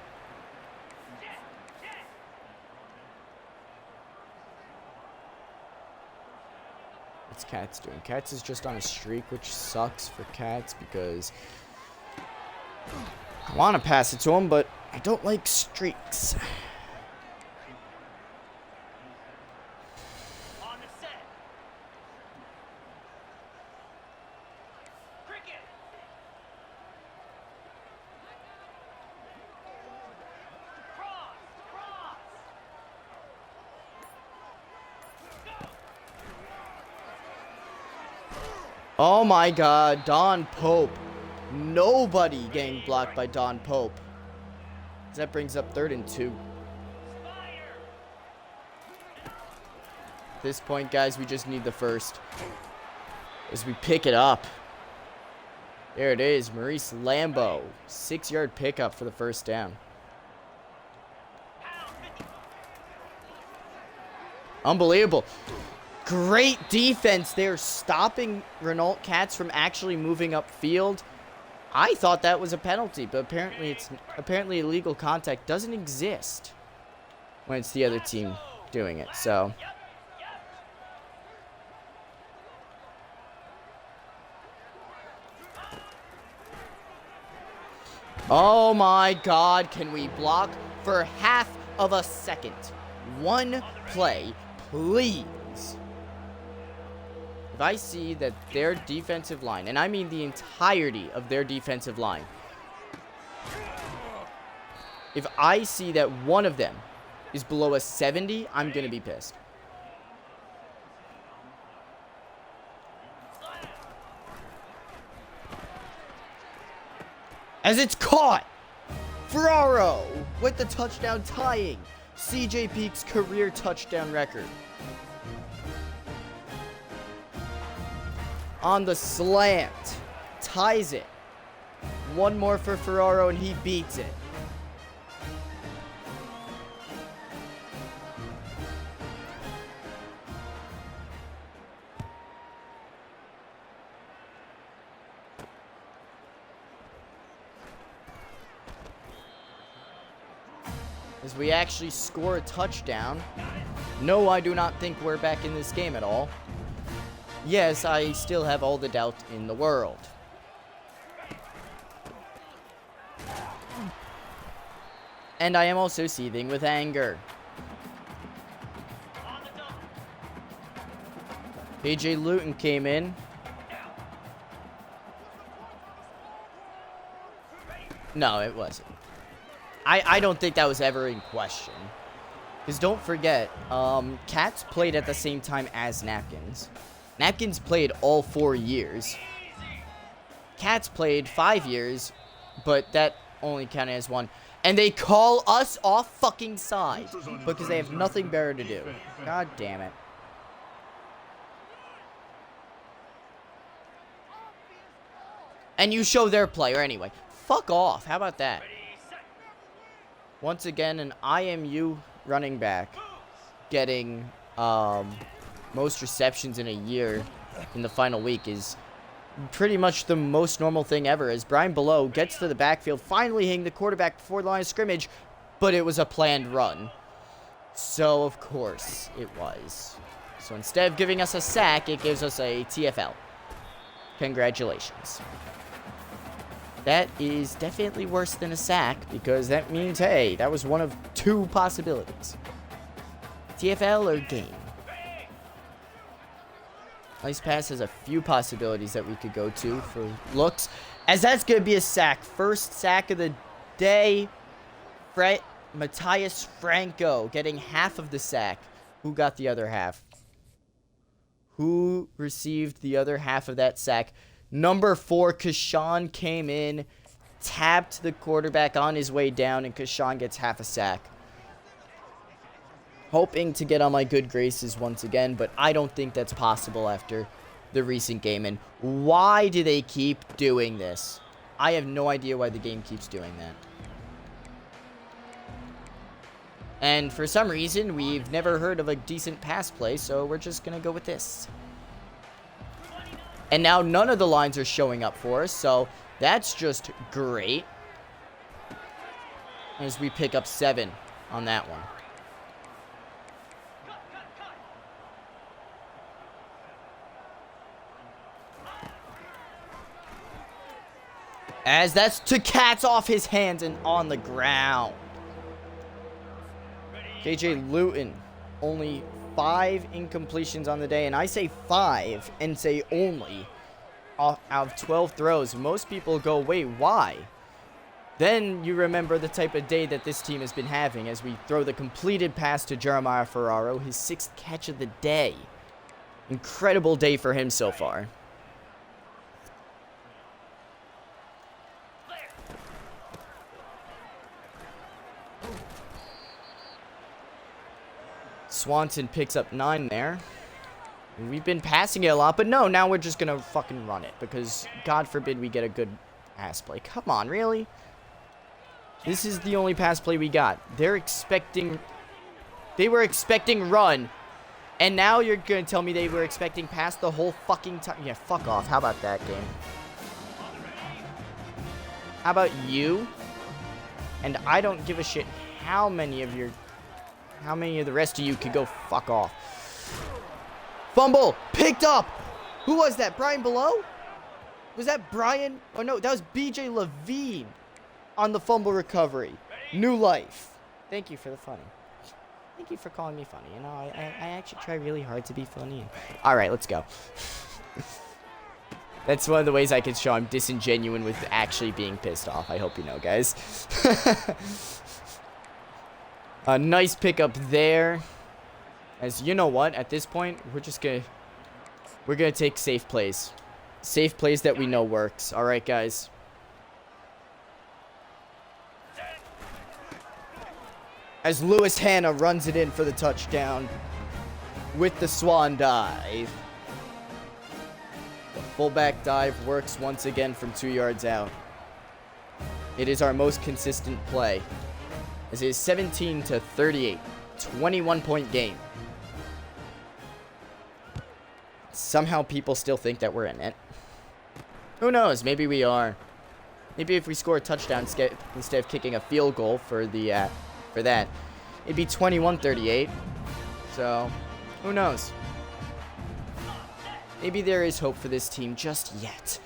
What's Cats doing? Cats is just on a streak, which sucks for Cats because I want to pass it to him, but I don't like streaks. Oh my god, Don Pope. Nobody getting blocked by Don Pope. That brings up 3rd and 2. At this point, guys, we just need the first. As we pick it up. There it is, Maurice Lambeau. 6-yard pickup for the first down. Unbelievable. Great defense there, stopping Renault Cats from actually moving upfield. I thought that was a penalty, but apparently illegal contact doesn't exist when it's the other team doing it. So oh my god, can we block for half of a second? One play, please. If I see that their defensive line, and I mean the entirety of their defensive line, if I see that one of them is below a 70, I'm going to be pissed. As it's caught! Ferraro with the touchdown tying CJ Peak's career touchdown record. on the slant. Ties it. One more for Ferraro and he beats it. As we actually score a touchdown. No, I do not think we're back in this game at all. Yes, I still have all the doubt in the world. And I am also seething with anger. AJ Luton came in. No, it wasn't. I don't think that was ever in question. Because don't forget, Cats played at the same time as Napkins. Napkins played all 4 years. Cats played 5 years, but that only counted as 1. And they call us off fucking side because they have nothing better to do. God damn it. And you show their player anyway. Fuck off. How about that? Once again, an IMU running back getting most receptions in a year in the final week is pretty much the most normal thing ever, as Brian Below gets to the backfield, finally hitting the quarterback before the line of scrimmage, but it was a planned run. So, of course, it was. So instead of giving us a sack, it gives us a TFL. Congratulations. That is definitely worse than a sack, because that means, hey, that was one of 2 possibilities. TFL or game. Nice pass has a few possibilities that we could go to for looks. As that's going to be a sack. First sack of the day. Matthias Franco getting half of the sack. Who got the other half? Who received the other half of that sack? Number 4, Kashawn came in, tapped the quarterback on his way down, and Kashawn gets half a sack. Hoping to get on my good graces once again, but I don't think that's possible after the recent game. And why do they keep doing this? I have no idea why the game keeps doing that. And for some reason, we've never heard of a decent pass play, so we're just going to go with this. And now none of the lines are showing up for us, so that's just great. As we pick up 7 on that one. As that's to Cats off his hands and on the ground. KJ Luton, only 5 incompletions on the day, and I say 5 and say only out of 12 throws. Most people go, wait, why? Then you remember the type of day that this team has been having as we throw the completed pass to Jeremiah Ferraro, his 6th catch of the day. Incredible day for him so far. Swanson picks up 9 there. We've been passing it a lot, but no, now we're just going to fucking run it because God forbid we get a good pass play. Come on, really? This is the only pass play we got. They were expecting run, and now you're going to tell me they were expecting pass the whole fucking time. Yeah, fuck off. How about that game? How about you? And I don't give a shit how many of the rest of you could go fuck off. Fumble! Picked up! Who was that? Brian Below? Was that Brian? Oh no, that was BJ Levine on the fumble recovery. New life. Thank you for the funny. Thank you for calling me funny. You know, I actually try really hard to be funny. Alright, let's go. That's one of the ways I can show I'm disingenuine with actually being pissed off. I hope you know, guys. A nice pickup there. As you know what, at this point, we're gonna take safe plays. Safe plays that we know works. Alright, guys. As Lewis Hanna runs it in for the touchdown with the swan dive. The Fullback dive works once again from 2 yards out. It is our most consistent play. This is 17-38. 21-point game. Somehow people still think that we're in it. Who knows? Maybe we are. Maybe if we score a touchdown instead of kicking a field goal for that, it'd be 21-38. So, who knows? Maybe there is hope for this team just yet.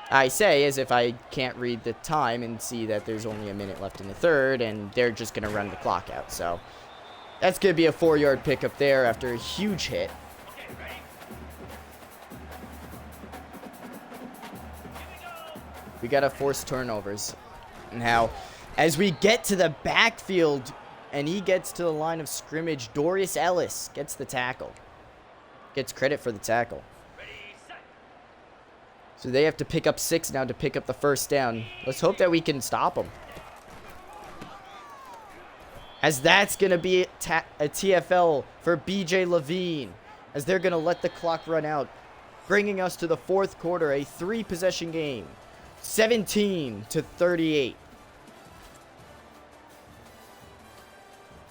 I say as if I can't read the time and see that there's only a minute left in the third, and they're just going to run the clock out. So, that's going to be a 4-yard pickup there after a huge hit. We got to force turnovers. Now, as we get to the backfield and he gets to the line of scrimmage, Dorius Ellis gets the tackle. Gets credit for the tackle. So they have to pick up 6 now to pick up the first down. Let's hope that we can stop them. As that's going to be a TFL for BJ Levine. As they're going to let the clock run out. Bringing us to the fourth quarter, a 3-possession game. 17-38.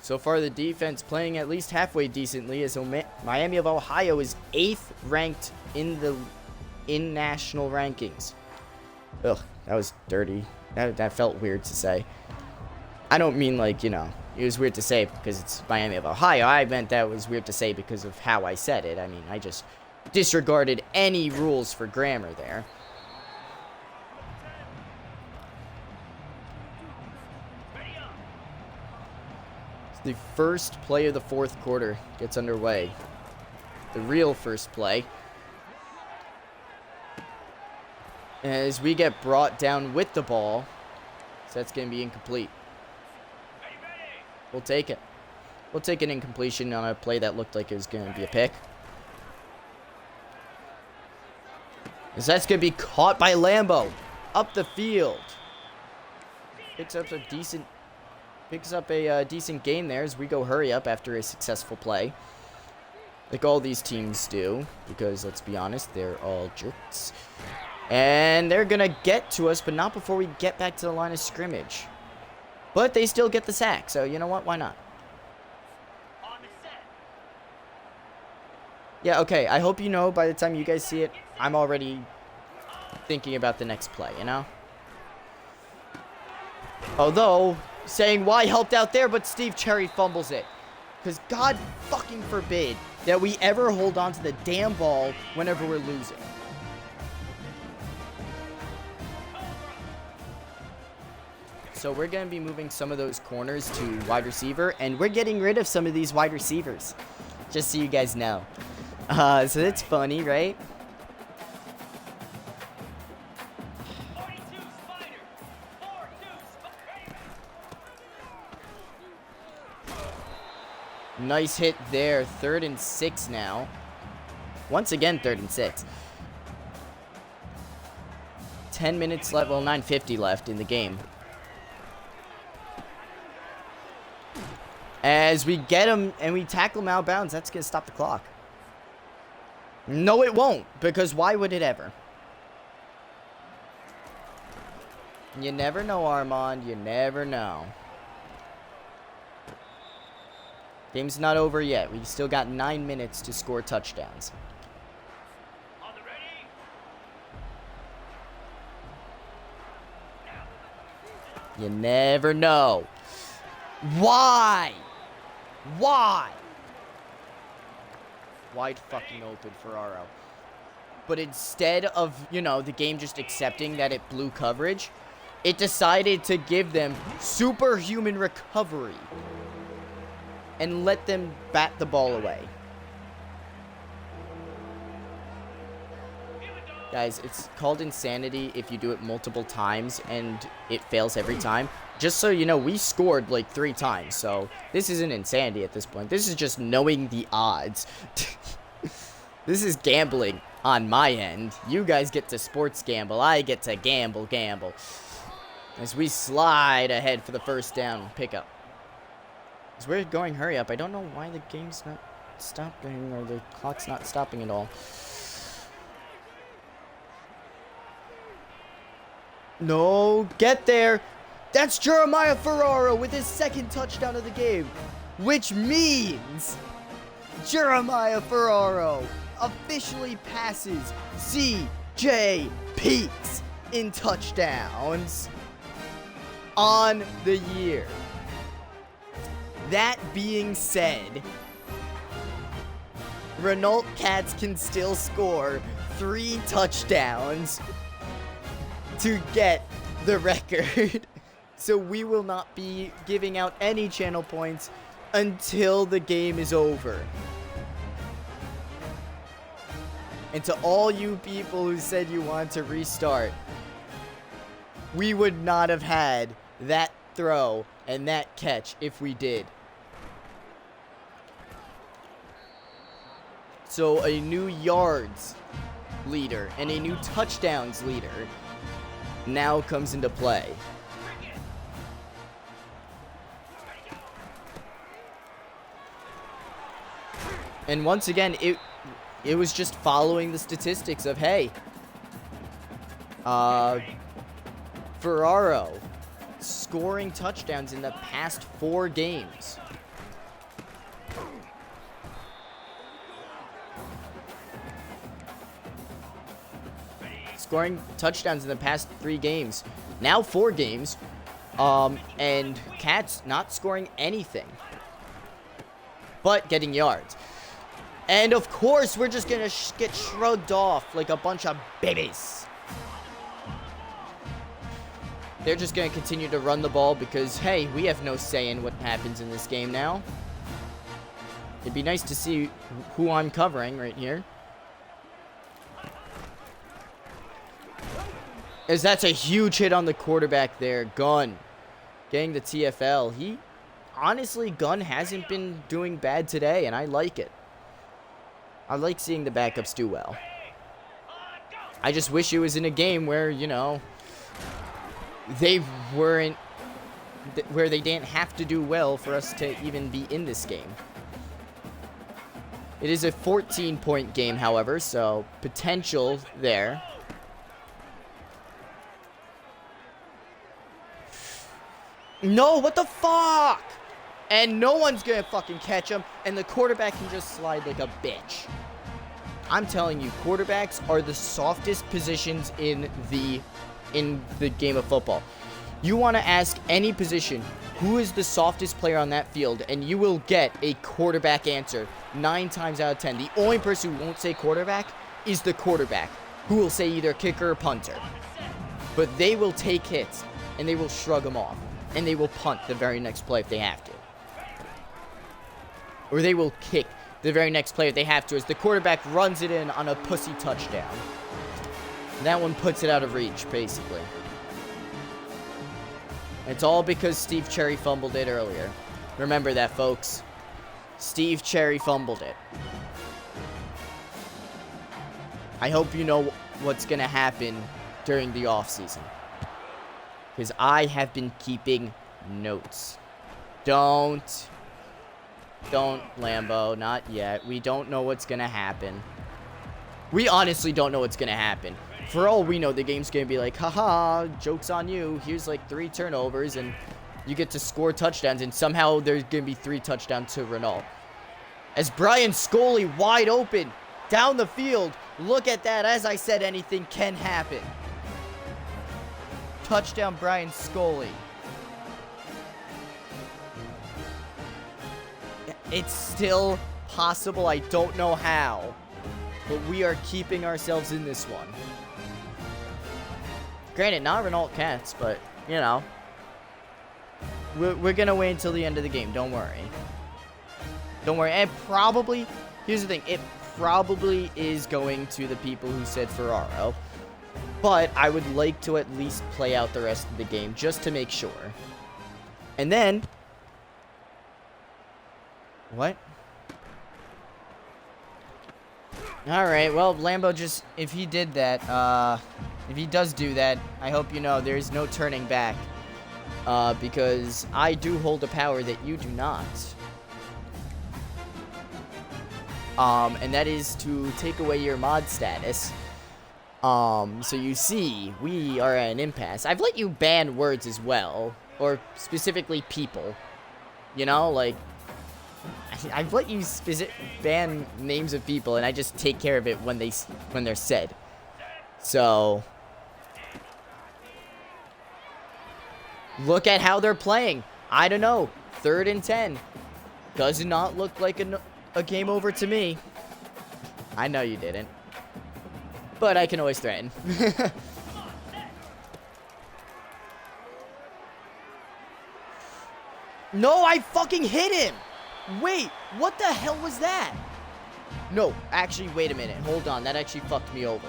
So far, the defense playing at least halfway decently as Miami of Ohio is 8th ranked in national rankings. Ugh, that was dirty. That felt weird to say. I don't mean like, you know, it was weird to say because it's Miami of Ohio. I meant that was weird to say because of how I said it. I mean, I just disregarded any rules for grammar there. The first play of the fourth quarter gets underway. The real first play. As we get brought down with the ball. So that's going to be incomplete. We'll take it. We'll take an incompletion on a play that looked like it was going to be a pick. As that's going to be caught by Lambo. Up the field. Picks up a decent gain there as we go hurry up after a successful play. Like all these teams do. Because, let's be honest, they're all jerks. And they're going to get to us, but not before we get back to the line of scrimmage. But they still get the sack, so you know what? Why not? Yeah, okay. I hope you know by the time you guys see it, I'm already thinking about the next play, you know? Although, saying why helped out there, but Steve Cherry fumbles it. Because God fucking forbid that we ever hold on to the damn ball whenever we're losing. So we're going to be moving some of those corners to wide receiver, and we're getting rid of some of these wide receivers. Just so you guys know. So that's funny, right? Nice hit there. 3rd and 6 now. Once again, 3rd and 6. 10 minutes left. Well, 9:50 left in the game. As we get him and we tackle him out of bounds, that's going to stop the clock. No, it won't. Because why would it ever? You never know, Armand. You never know. Game's not over yet. We still got 9 minutes to score touchdowns. You never know. Why? Why? Wide fucking open Ferraro. But instead of, you know, the game just accepting that it blew coverage, it decided to give them superhuman recovery and let them bat the ball away. Guys, it's called insanity if you do it multiple times and it fails every time. Just so you know, we scored like 3 times, so this isn't insanity at this point. This is just knowing the odds. This is gambling on my end. You guys get to sports gamble. I get to gamble. As we slide ahead for the first down pickup. As we're going hurry up, I don't know why the game's not stopping or the clock's not stopping at all. No, get there. That's Jeremiah Ferraro with his second touchdown of the game, which means Jeremiah Ferraro officially passes CJ Peaks in touchdowns on the year. That being said, Renault Katz can still score 3 touchdowns to get the record. So we will not be giving out any channel points until the game is over. And to all you people who said you want to restart, we would not have had that throw and that catch if we did. So a new yards leader and a new touchdowns leader now comes into play. And once again, it was just following the statistics of, hey, Ferraro scoring touchdowns in the past 4 games. Scoring touchdowns in the past 3 games. Now 4 games. And Katz not scoring anything, but getting yards. And of course, we're just gonna get shrugged off like a bunch of babies. They're just gonna continue to run the ball because, hey, we have no say in what happens in this game now. It'd be nice to see who I'm covering right here. As that's a huge hit on the quarterback there. Gunn getting the TFL. Honestly, Gunn hasn't been doing bad today, and I like it. I like seeing the backups do well. I just wish it was in a game where, you know, they weren't, where they didn't have to do well for us to even be in this game. It is a 14-point game, however, so potential there. No, what the fuck? And no one's gonna fucking catch him, and the quarterback can just slide like a bitch. I'm telling you, quarterbacks are the softest positions in the game of football. You want to ask any position, who is the softest player on that field, and you will get a quarterback answer 9 times out of 10. The only person who won't say quarterback is the quarterback, who will say either kicker or punter. But they will take hits, and they will shrug them off, and they will punt the very next play if they have to. Or they will kick the very next play if they have to, as the quarterback runs it in on a pussy touchdown. That one puts it out of reach, basically. It's all because Steve Cherry fumbled it earlier. Remember that, folks. Steve Cherry fumbled it. I hope you know what's going to happen during the offseason, because I have been keeping notes. Don't, Lambo, not yet. We don't know what's gonna happen. We honestly don't know what's gonna happen. For all we know, the game's gonna be like, haha, joke's on you. Here's like 3 turnovers, and you get to score touchdowns, and somehow there's gonna be 3 touchdowns to Renault. As Brian Scully wide open down the field. Look at that. As I said, anything can happen. Touchdown, Brian Scully. It's still possible. I don't know how, but we are keeping ourselves in this one. Granted, not Renault Katz, but, you know, we're going to wait until the end of the game. Don't worry. Don't worry. And probably, here's the thing. It probably is going to the people who said Ferraro. But I would like to at least play out the rest of the game just to make sure. And then... What? Alright, well, Lambo just... If he did that, if he does do that, I hope you know there's no turning back. Because I do hold a power that you do not. And that is to take away your mod status. So you see, we are at an impasse. I've let you ban words as well, or specifically people. You know, like, I've let you ban names of people, and I just take care of it when they're said. So, look at how they're playing. I don't know. 3rd and 10. Does not look like a game over to me. I know you didn't. But I can always threaten. No, I fucking hit him! Wait, what the hell was that? No, actually, wait a minute. Hold on, that actually fucked me over.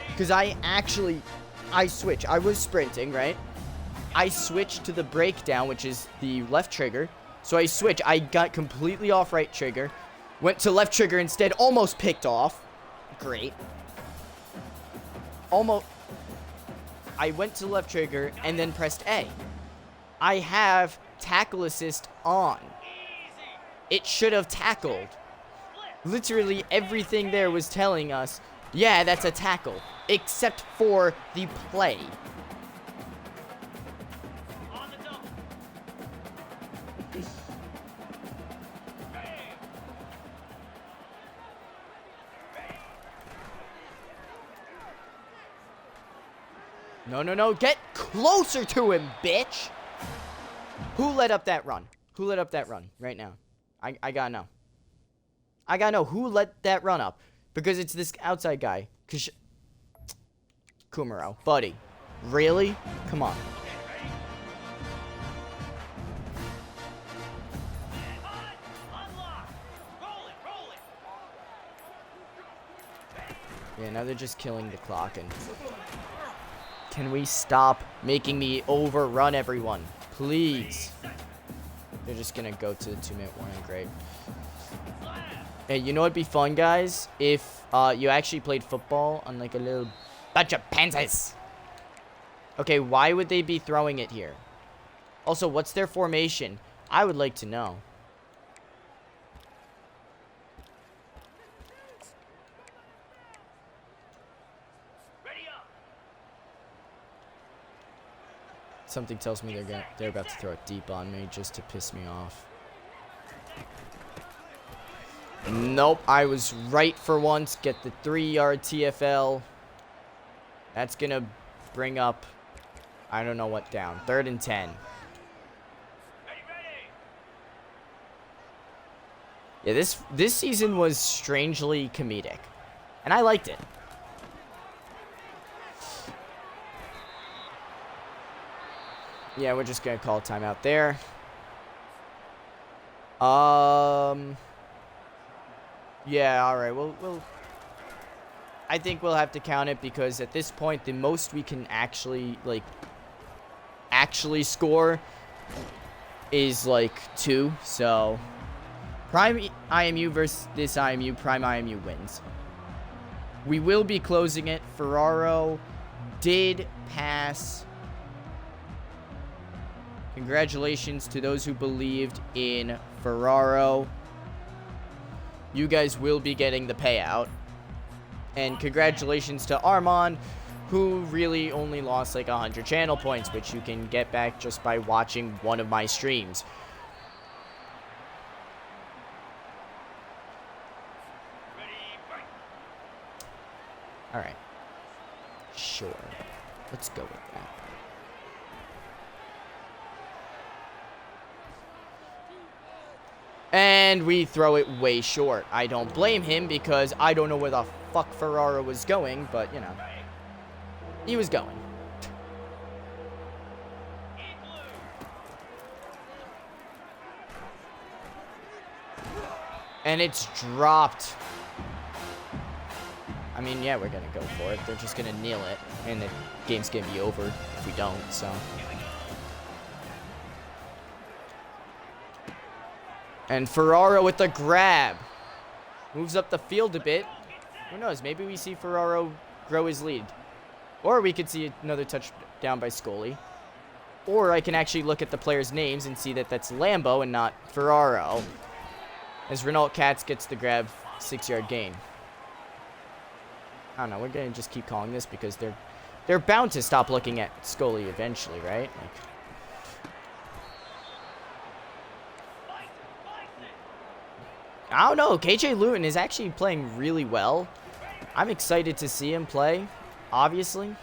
Because I switched. I was sprinting, right? I switched to the breakdown, which is the left trigger. So I switched. I got completely off right trigger. Went to left trigger instead. Almost picked off. Great. Almost. I went to left trigger and then pressed A. I have tackle assist on. It should have tackled. Literally everything there was telling us, yeah, that's a tackle. Except for the play. No, no, no. Get closer to him, bitch. Who let up that run? Who let up that run right now? I gotta know. I gotta know who let that run up. Because it's this outside guy. Kumaro. Buddy. Really? Come on. Yeah, now they're just killing the clock. And can we stop making me overrun everyone? Please. They're just gonna go to the 2-minute warning. Great. Hey, you know what'd be fun, guys? If you actually played football on like a little bunch of pansies. Okay, why would they be throwing it here? Also, what's their formation? I would like to know. Something tells me they're about to throw it deep on me just to piss me off. Nope, I was right for once. Get the 3-yard TFL. That's gonna bring up, I don't know what down. 3rd and 10. Yeah, this season was strangely comedic, and I liked it. Yeah, we're just gonna call a timeout there. Yeah, all right. We'll. I think we'll have to count it because at this point, the most we can actually score is like 2. So, Prime IMU versus this IMU. Prime IMU wins. We will be closing it. Ferraro did pass. Congratulations to those who believed in Ferraro. You guys will be getting the payout. And congratulations to Armand, who really only lost like 100 channel points, which you can get back just by watching one of my streams. Alright. Sure. Let's go with that. And we throw it way short. I don't blame him because I don't know where the fuck Ferraro was going, but, you know, he was going. And it's dropped. I mean, yeah, we're going to go for it. They're just going to kneel it, and the game's going to be over if we don't, so. And Ferraro with the grab. Moves up the field a bit. Who knows? Maybe we see Ferraro grow his lead. Or we could see another touchdown by Scully. Or I can actually look at the players' names and see that that's Lambo and not Ferraro. As Renault Katz gets the grab, 6-yard gain. I don't know. We're gonna just keep calling this because they're bound to stop looking at Scully eventually, right? Like, I don't know. KJ Luton is actually playing really well. I'm excited to see him play, obviously.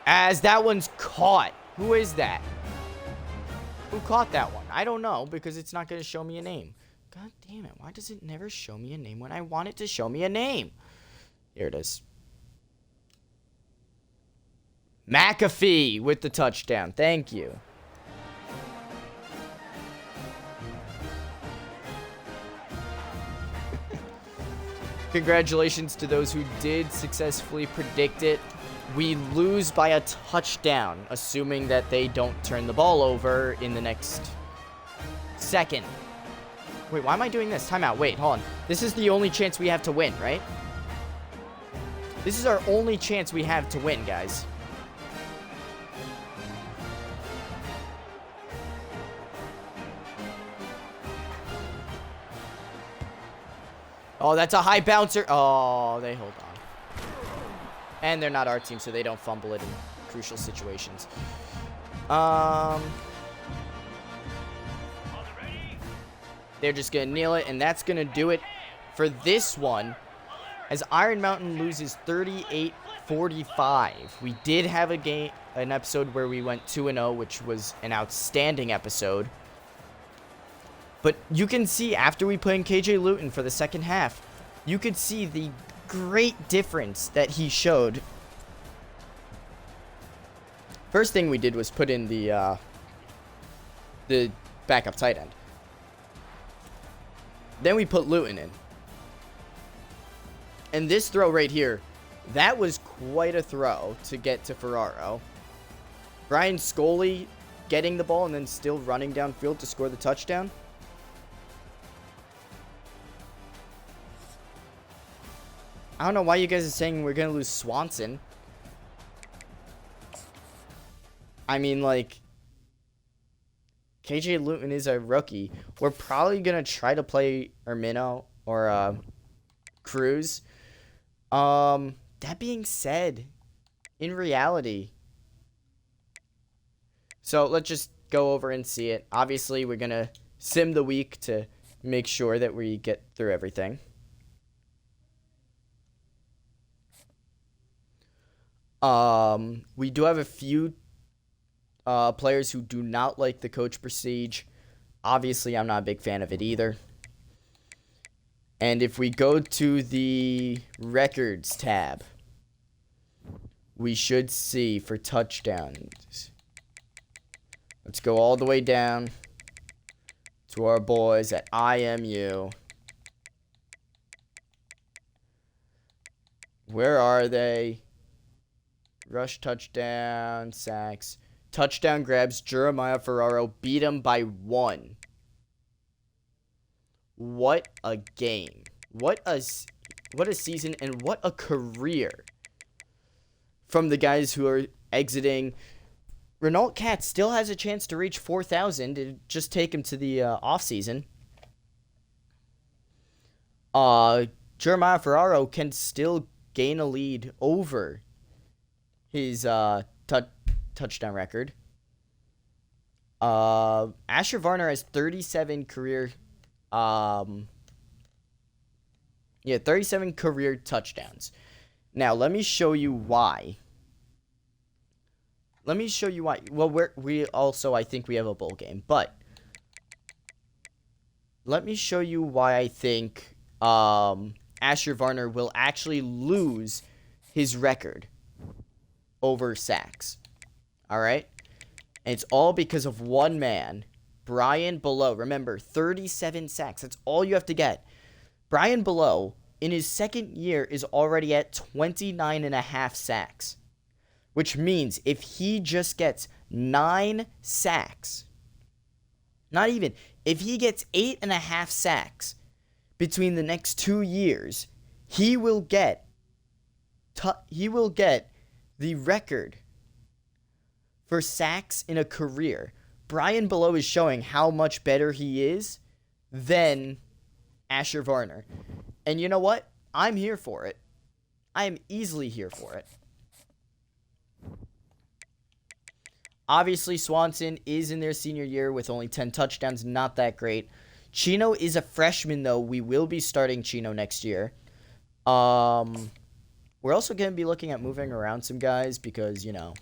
As that one's caught. Who is that? Who caught that one? I don't know because it's not going to show me a name. God damn it. Why does it never show me a name when I want it to show me a name? Here it is. McAfee with the touchdown. Thank you. Congratulations to those who did successfully predict it. We lose by a touchdown, assuming that they don't turn the ball over in the next second. Wait, why am I doing this? Timeout. Wait, hold on. This is the only chance we have to win, right? This is our only chance we have to win, guys. Oh, that's a high bouncer. Oh, they hold on. And they're not our team, so they don't fumble it in crucial situations. They're just going to kneel it, and that's going to do it for this one. As Iron Mountain loses 38-45. We did have an episode where we went 2-0, which was an outstanding episode. But you can see after we put in KJ Luton for the second half, you could see the great difference that he showed. First thing we did was put in the backup tight end. Then we put Luton in. And this throw right here, that was quite a throw to get to Ferraro. Brian Scully getting the ball and then still running downfield to score the touchdown. I don't know why you guys are saying we're going to lose Swanson. I mean, like, KJ Luton is a rookie. We're probably going to try to play Ermino or Cruz. That being said, in reality, so let's just go over and see it. Obviously, we're going to sim the week to make sure that we get through everything. We do have a few players who do not like the coach prestige. Obviously, I'm not a big fan of it either. And if we go to the records tab, we should see for touchdowns. Let's go all the way down to our boys at IMU. Where are they? Rush, touchdown, sacks. Touchdown grabs. Jeremiah Ferraro beat him by 1. What a game. What a season and what a career from the guys who are exiting. Renault Katz still has a chance to reach 4,000. It'd just take him to the offseason. Jeremiah Ferraro can still gain a lead over his touchdown record. Asher Varner has 37 career 37 career touchdowns. Now, let me show you why. Well, we also, I think we have a bowl game, but let me show you why I think Asher Varner will actually lose his record over sacks. All right? And it's all because of one man, Brian Below. Remember, 37 sacks. That's all you have to get. Brian Below, in his second year, is already at 29.5 sacks. Which means if he just gets 9 sacks, not even, if he gets 8.5 sacks between the next 2 years, he will get the record for sacks in a career. Brian Below is showing how much better he is than Asher Varner. And you know what? I'm here for it. I am easily here for it. Obviously, Swanson is in their senior year with only 10 touchdowns. Not that great. Chino is a freshman, though. We will be starting Chino next year. We're also going to be looking at moving around some guys because, you know,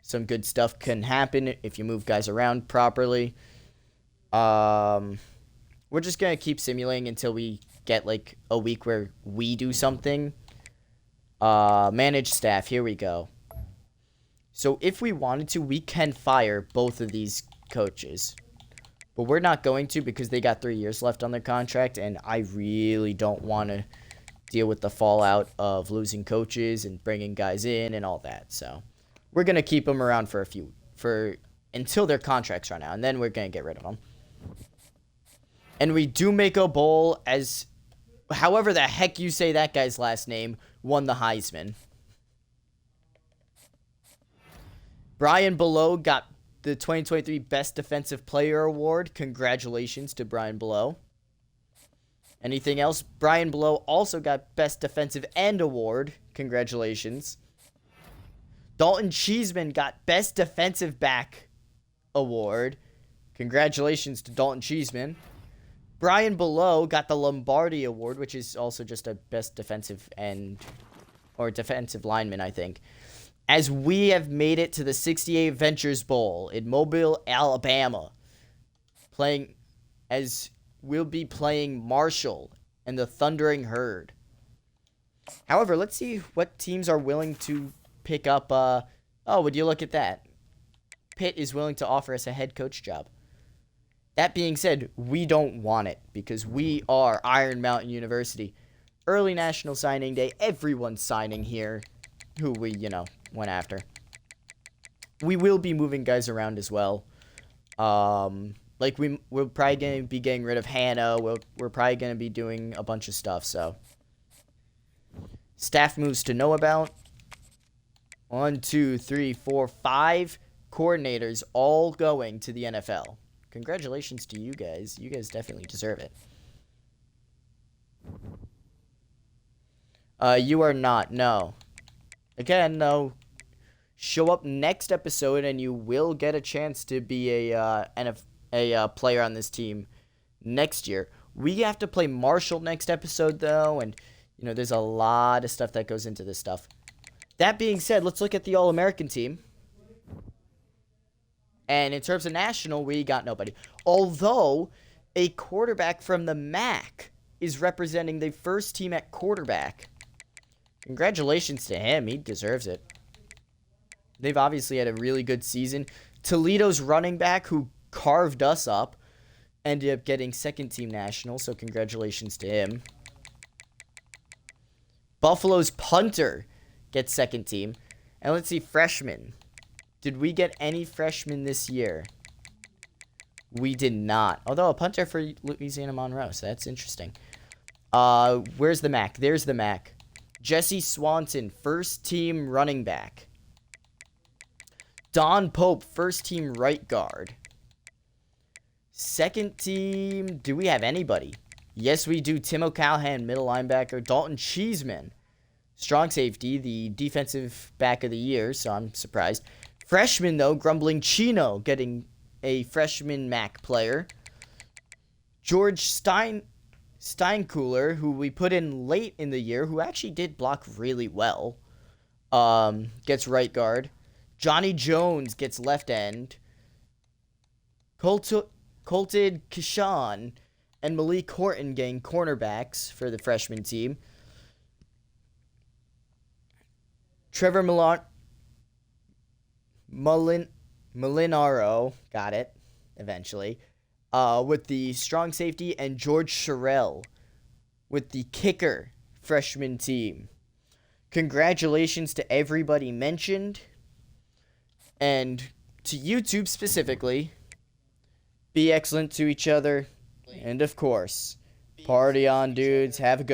some good stuff can happen if you move guys around properly. We're just going to keep simulating until we get, like, a week where we do something. Manage staff. Here we go. So if we wanted to, we can fire both of these coaches. But we're not going to because they got 3 years left on their contract, and I really don't want to deal with the fallout of losing coaches and bringing guys in and all that. So we're going to keep them around until their contracts run out, and then we're going to get rid of them. And we do make a bowl as however the heck you say that guy's last name won the Heisman. Brian Below got the 2023 Best Defensive Player Award. Congratulations to Brian Below. Anything else? Brian Below also got Best Defensive End Award. Congratulations. Dalton Cheeseman got Best Defensive Back Award. Congratulations to Dalton Cheeseman. Brian Below got the Lombardi Award, which is also just a Best Defensive End or Defensive Lineman, I think. As we have made it to the 68 Ventures Bowl in Mobile, Alabama. We'll be playing Marshall and the Thundering Herd. However, let's see what teams are willing to pick up. Would you look at that? Pitt is willing to offer us a head coach job. That being said, we don't want it because we are Iron Mountain University. Early National Signing Day, everyone's signing here who we, went after. We will be moving guys around as well. We're probably going to be getting rid of Hannah. We're probably going to be doing a bunch of stuff, so. Staff moves to know about. 1, 2, 3, 4, 5 coordinators all going to the NFL. Congratulations to you guys. You guys definitely deserve it. You are not. No. Again, no. Show up next episode and you will get a chance to be a player on this team next year. We have to play Marshall next episode, though, and, there's a lot of stuff that goes into this stuff. That being said, let's look at the All-American team. And in terms of national, we got nobody. Although, a quarterback from the MAC is representing the first team at quarterback. Congratulations to him. He deserves it. They've obviously had a really good season. Toledo's running back, who carved us up, ended up getting second team national, so congratulations to him. Buffalo's punter gets second team. And let's see, freshmen. Did we get any freshmen this year? We did not. Although a punter for Louisiana Monroe, so that's interesting. Where's the MAC? There's the MAC. Jesse Swanson, first team running back. Don Pope, first team right guard. Second team, do we have anybody? Yes, we do. Tim O'Callahan, middle linebacker. Dalton Cheeseman, strong safety, the defensive back of the year, so I'm surprised. Freshman, though, Grumbling Chino getting a freshman MAC player. George Steinkühler, who we put in late in the year, who actually did block really well, gets right guard. Johnny Jones gets left end. Colton Kishan and Malik Horton getting cornerbacks for the freshman team. Trevor Molinaro, got it, eventually, with the strong safety, and George Sherrill with the kicker freshman team. Congratulations to everybody mentioned, and to YouTube specifically. Be excellent to each other, and of course, party on, dudes. Have a good